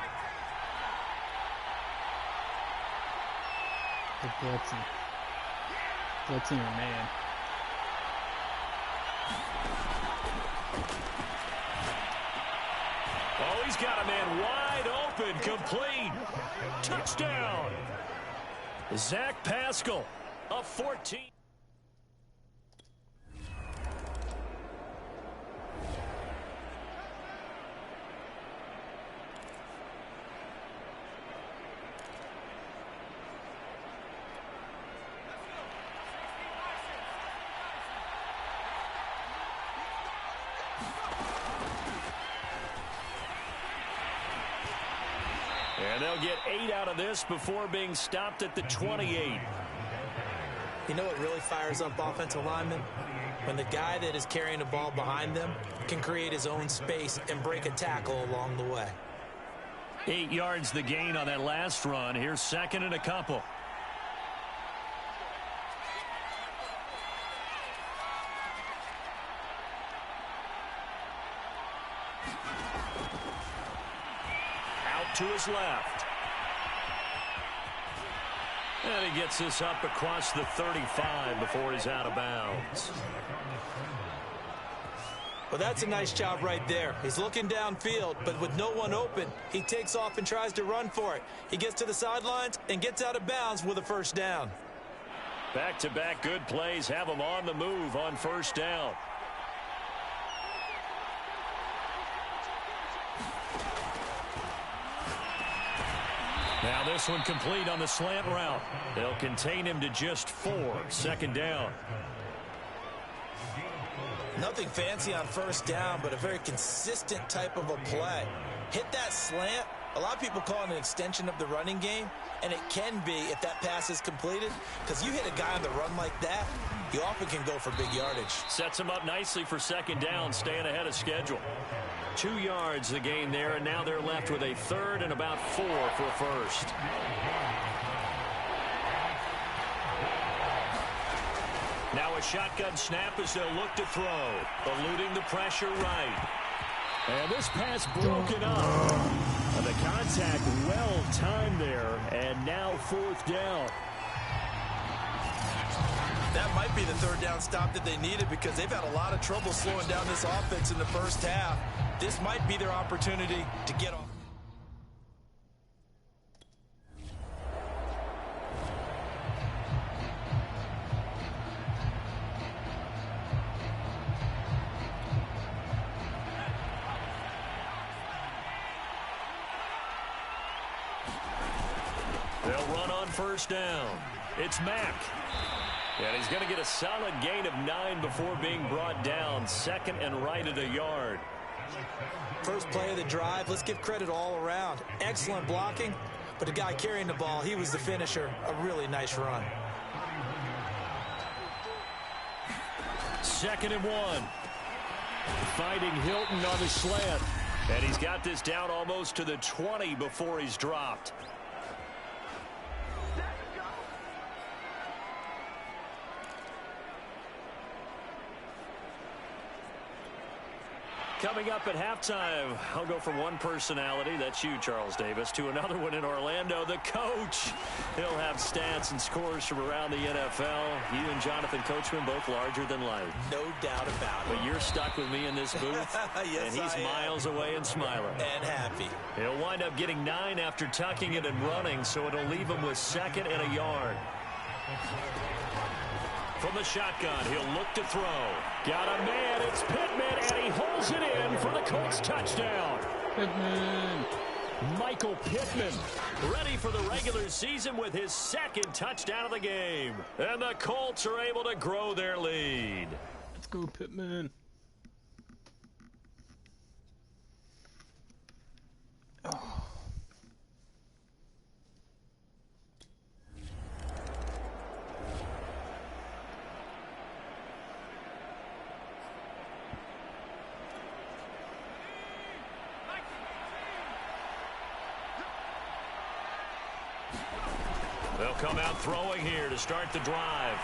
Blitzing. Blitzing your man. Oh, he's got a man wide open, complete. Touchdown. Zach Pascal, up 14. And they'll get 8 out of this before being stopped at the 28. You know what really fires up offensive linemen? When the guy that is carrying the ball behind them can create his own space and break a tackle along the way. 8 yards the gain on that last run. Here's 2nd and a couple. To his left. And he gets this up across the 35 before he's out of bounds. Well, that's a nice job right there. He's looking downfield, but with no one open, he takes off and tries to run for it. He gets to the sidelines and gets out of bounds with a 1st down. Back-to-back good plays have him on the move on 1st down. Now this one complete on the slant route. They'll contain him to just 4. 2nd down. Nothing fancy on 1st down, but a very consistent type of a play. Hit that slant. A lot of people call it an extension of the running game, and it can be if that pass is completed, because you hit a guy on the run like that, you often can go for big yardage. Sets him up nicely for 2nd down, staying ahead of schedule. 2 yards the gain there, and now they're left with a 3rd and about 4 for 1st. Now a shotgun snap as they'll look to throw. Eluding the pressure right. And this pass broken up. The contact well timed there, and now 4th down. That might be the 3rd down stop that they needed because they've had a lot of trouble slowing down this offense in the first half. This might be their opportunity to get off. They'll run on 1st down. It's Mack. And he's going to get a solid gain of 9 before being brought down. 2nd and right at a yard. First play of the drive. Let's give credit all around. Excellent blocking, but the guy carrying the ball, he was the finisher. A really nice run. 2nd and 1. Finding Hilton on the slant. And he's got this down almost to the 20 before he's dropped. Coming up at halftime, I'll go from one personality, that's you, Charles Davis, to another one in Orlando, the coach. He'll have stats and scores from around the NFL. You and Jonathan Coachman both larger than life. No doubt about it. But you're stuck with me in this booth, yes, and he's miles away and smiling. And happy. He'll wind up getting 9 after tucking it and running, so it'll leave him with 2nd and a yard. From the shotgun, he'll look to throw. Got a man, it's Pittman, and he holds it in for the Colts touchdown. Pittman. Michael Pittman, ready for the regular season with his 2nd touchdown of the game. And the Colts are able to grow their lead. Let's go, Pittman. Oh. They'll come out throwing here to start the drive.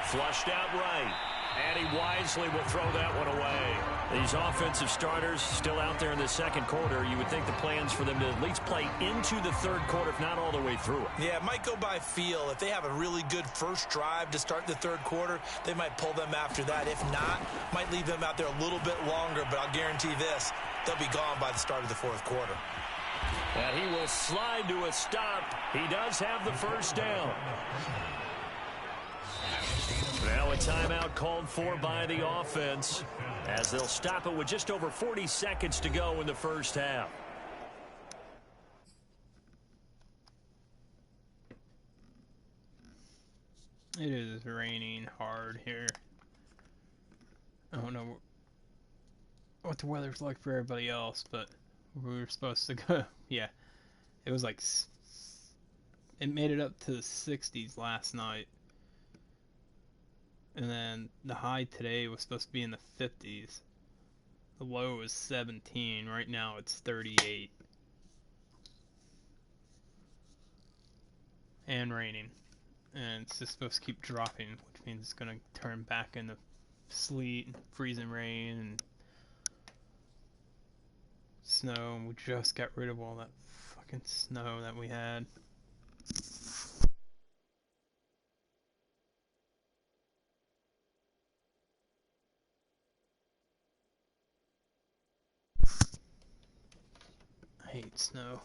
Flushed out right. And he wisely will throw that one away. These offensive starters still out there in the 2nd quarter. You would think the plans for them to at least play into the 3rd quarter, if not all the way through it. Yeah, it might go by feel. If they have a really good first drive to start the 3rd quarter, they might pull them after that. If not, might leave them out there a little bit longer, but I'll guarantee this, they'll be gone by the start of the 4th quarter. And he will slide to a stop. He does have the 1st down. Now a timeout called for by the offense as they'll stop it with just over 40 seconds to go in the first half. It is raining hard here. I don't know what the weather's like for everybody else, but we were supposed to go. Yeah, it was like, it made it up to the 60s last night. And then the high today was supposed to be in the 50s. The low was 17. Right now it's 38. And raining. And it's just supposed to keep dropping, which means it's going to turn back into sleet and freezing rain and snow. And we just got rid of all that fucking snow that we had. I hate snow.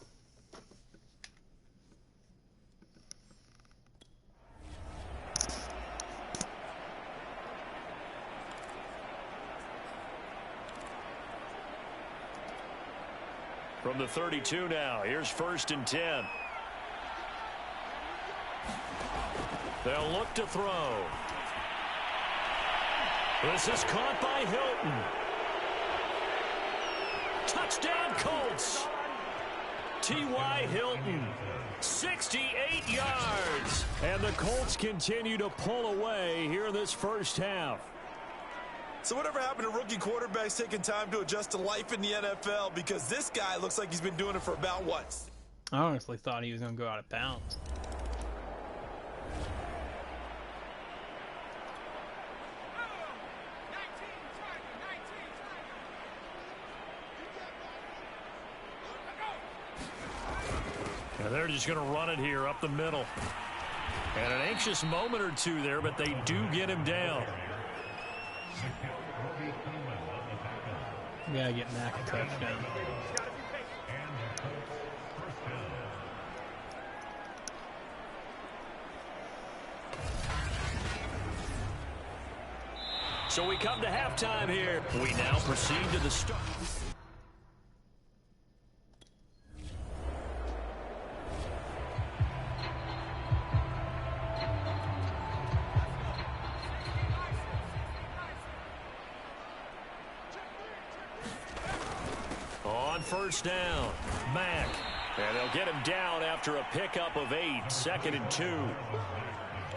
From the 32 now, here's 1st and 10. They'll look to throw. This is caught by Hilton. Touchdown Colts. T.Y. Hilton, 68 yards. And the Colts continue to pull away here in this first half. So whatever happened to rookie quarterbacks taking time to adjust to life in the NFL? Because this guy looks like he's been doing it for about, what? I honestly thought he was going to go out of bounds. they're just going to run it here up the middle. And an anxious moment or two there, but they do get him down. We gotta get Mac a touchdown. So we come to halftime here. We now proceed to the start. On first down, Mack. And they'll get him down after a pickup of 8, 2nd and 2.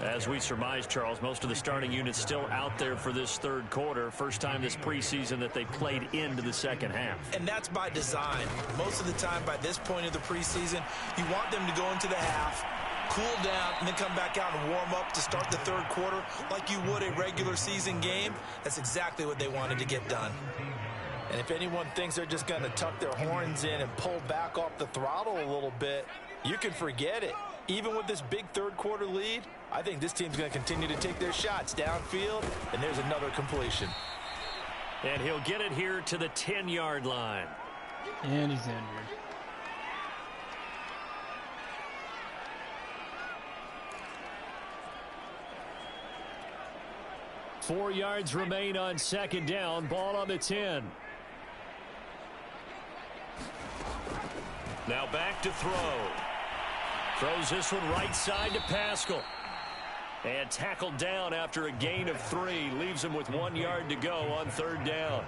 As we surmise, Charles, most of the starting units still out there for this third quarter. First time this preseason that they played into the second half. And that's by design. Most of the time by this point of the preseason, you want them to go into the half, cool down, and then come back out and warm up to start the third quarter like you would a regular season game. That's exactly what they wanted to get done. And if anyone thinks they're just going to tuck their horns in and pull back off the throttle a little bit, you can forget it. Even with this big third quarter lead, I think this team's going to continue to take their shots downfield, and there's another completion. And he'll get it here to the 10-yard line. And he's injured. Four yards remain on second down. Ball on the 10. Now back to throw. Throws this one right side to Pascal. And tackled down after a gain of 3. Leaves him with 1 yard to go on third down.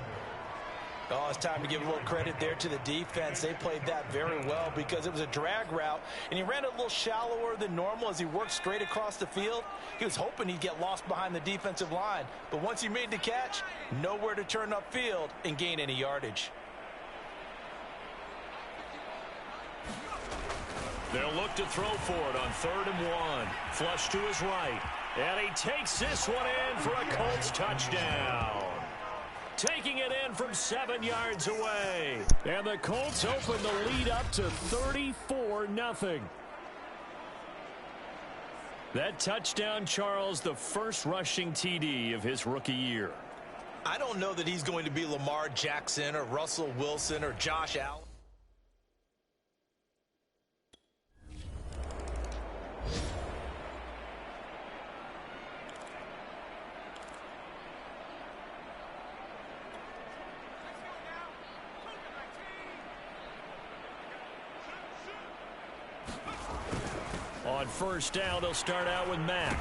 Oh, it's time to give a little credit there to the defense. They played that very well because it was a drag route, and he ran a little shallower than normal as he worked straight across the field. He was hoping he'd get lost behind the defensive line, but once he made the catch, nowhere to turn upfield and gain any yardage. They'll look to throw for it on 3rd and 1. Flush to his right. And he takes this one in for a Colts touchdown. Taking it in from 7 yards away. And the Colts open the lead up to 34-0. That touchdown, Charles, the first rushing TD of his rookie year. I don't know that he's going to be Lamar Jackson or Russell Wilson or Josh Allen. On first down, they'll start out with Mack.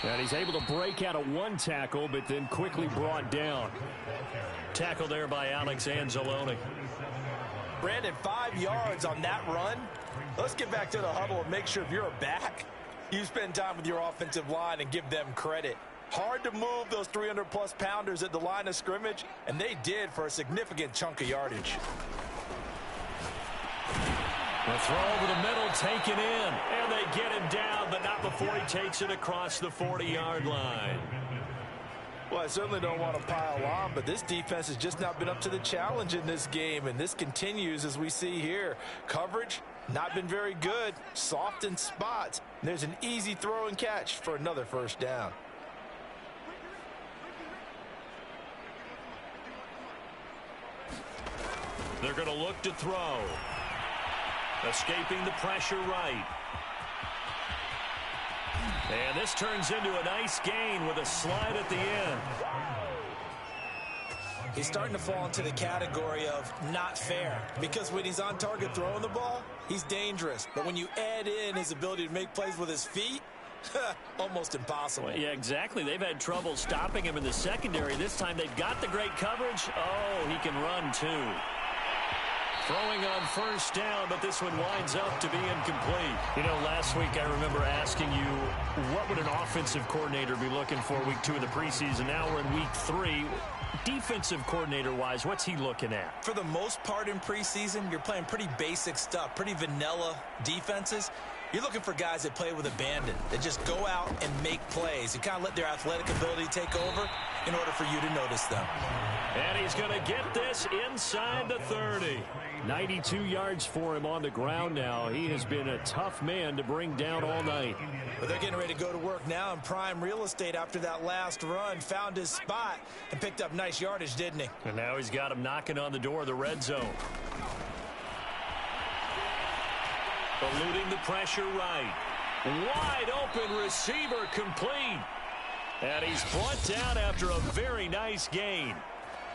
And he's able to break out of 1 tackle, but then quickly brought down. Tackle there by Alex Anzalone. Brandon, 5 yards on that run. Let's get back to the huddle and make sure if you're a back, you spend time with your offensive line and give them credit. Hard to move those 300-plus pounders at the line of scrimmage, and they did for a significant chunk of yardage. The throw over the middle, taken in, and they get him down, but not before he takes it across the 40-yard line. Well, I certainly don't want to pile on, but this defense has just not been up to the challenge in this game, and this continues as we see here. Coverage, not been very good, soft in spots. And there's an easy throw and catch for another first down. They're going to look to throw. Escaping the pressure right. And this turns into a nice gain with a slide at the end. He's starting to fall into the category of not fair, because when he's on target throwing the ball, he's dangerous. But when you add in his ability to make plays with his feet, almost impossible. Well, yeah, exactly. They've had trouble stopping him in the secondary. This time they've got the great coverage. Oh, he can run too. Throwing on first down, but this one winds up to be incomplete. You know, last week I remember asking you, what would an offensive coordinator be looking for week 2 of the preseason? Now we're in week 3. Defensive coordinator-wise, what's he looking at? For the most part in preseason, you're playing pretty basic stuff, pretty vanilla defenses. You're looking for guys that play with abandon, that just go out and make plays and kind of let their athletic ability take over in order for you to notice them. And he's going to get this inside the 30. 92 yards for him on the ground now. He has been a tough man to bring down all night. But they're getting ready to go to work now in prime real estate after that last run. Found his spot and picked up nice yardage, didn't he? And now he's got him knocking on the door of the red zone. Eluding the pressure right. Wide open receiver complete. And he's brought down after a very nice gain.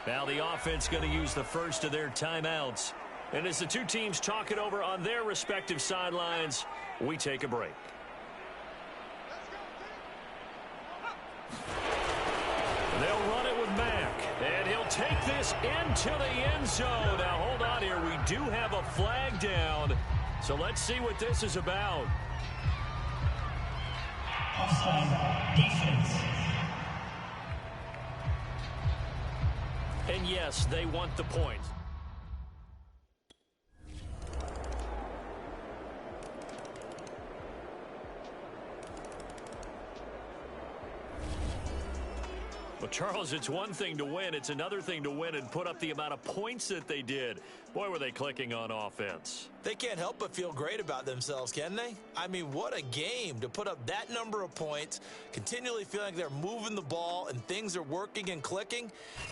Now the offense going to use the first of their timeouts. And as the two teams talk it over on their respective sidelines, we take a break. They'll run it with Mack. And he'll take this into the end zone. Now hold on here. We do have a flag down. So let's see what this is about. Offside defense. And yes, they want the point. Well, Charles, it's one thing to win. It's another thing to win and put up the amount of points that they did. Boy, were they clicking on offense. They can't help but feel great about themselves, can they? I mean, what a game to put up that number of points, continually feeling like they're moving the ball and things are working and clicking.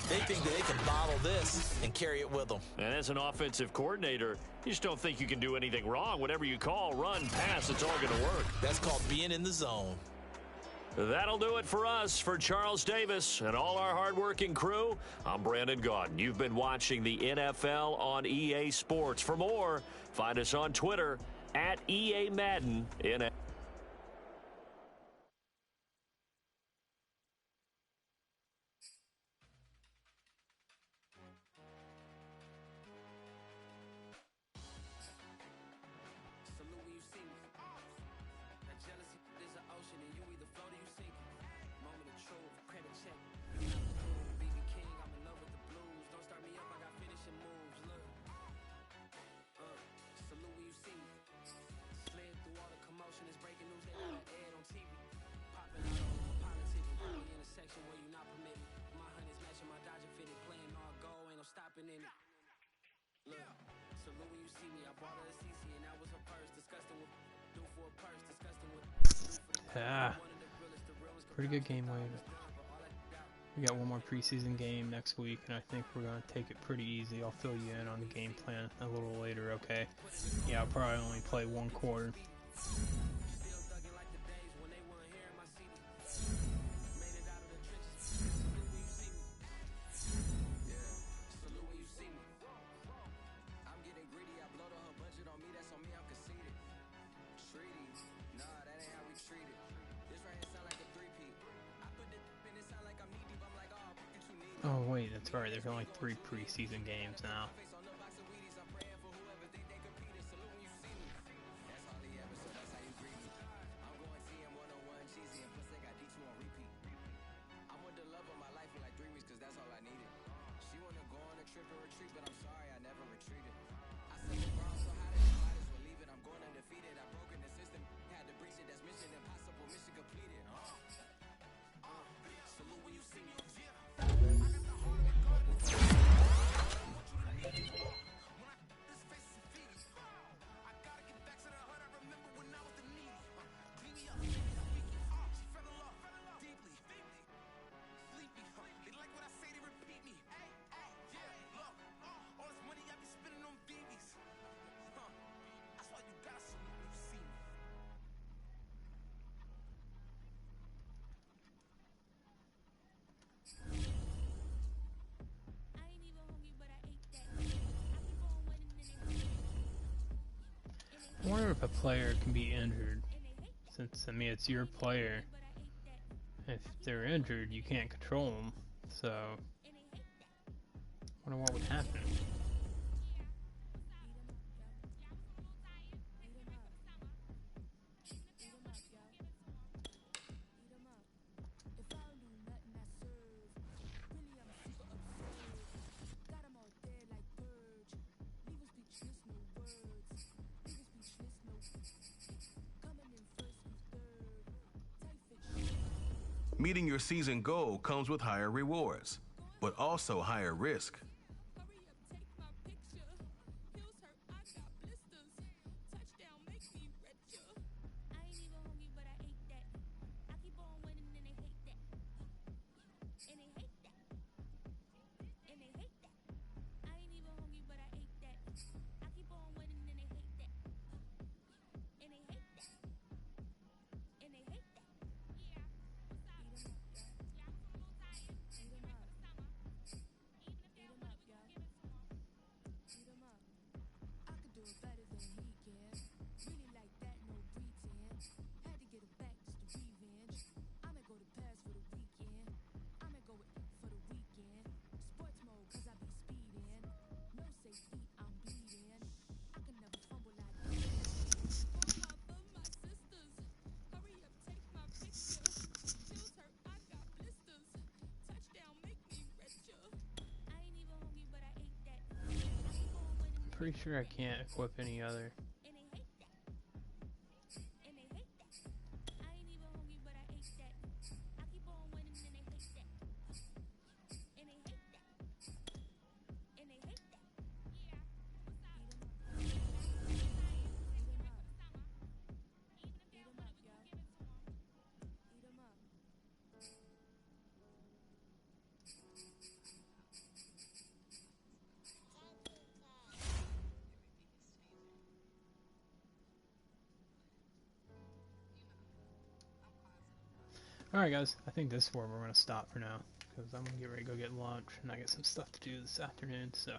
They think that they can bottle this and carry it with them. And as an offensive coordinator, you just don't think you can do anything wrong. Whatever you call, run, pass, it's all going to work. That's called being in the zone. That'll do it for us. For Charles Davis and all our hardworking crew, I'm Brandon Gaudin. You've been watching the NFL on EA Sports. For more, find us on Twitter at EA Madden. Pretty good game, Wade. We got one more preseason game next week, and I think we're going to take it pretty easy. I'll fill you in on the game plan a little later, okay? Yeah, I'll probably only play one quarter. Oh wait, that's right, there's only 3 preseason games now. I wonder if a player can be injured, since, I mean, it's your player. If they're injured, you can't control them, so I wonder what would happen. Meeting your season goal comes with higher rewards, but also higher risk. Pretty sure I can't equip any other. Alright guys, I think this is where we're going to stop for now, because I'm going to get ready to go get lunch, and I got some stuff to do this afternoon, so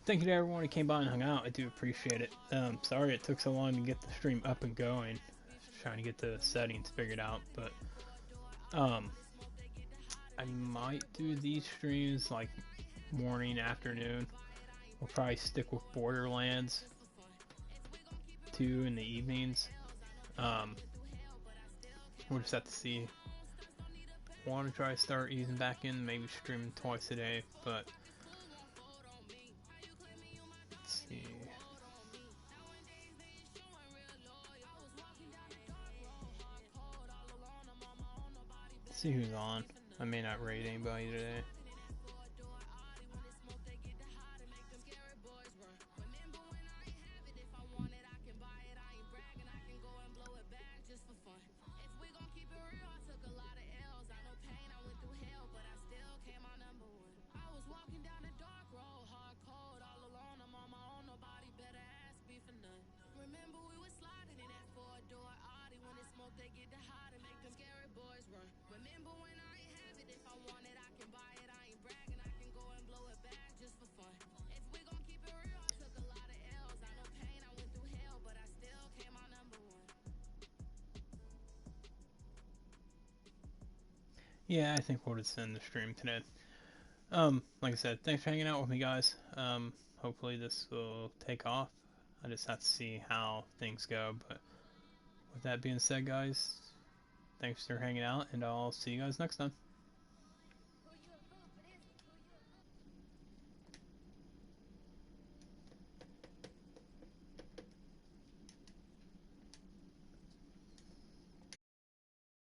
thank you to everyone who came by and hung out. I do appreciate it. Sorry it took so long to get the stream up and going, trying to get the settings figured out, but I might do these streams like morning, afternoon. We'll probably stick with Borderlands 2 in the evenings. We'll just have to see. Want to try to start easing back in, maybe streaming twice a day, but let's see. Let's see who's on. I may not raid anybody today. Yeah, I think we'll just end the stream today. Like I said, thanks for hanging out with me, guys. Hopefully this will take off. I just have to see how things go, but with that being said, guys, thanks for hanging out, and I'll see you guys next time.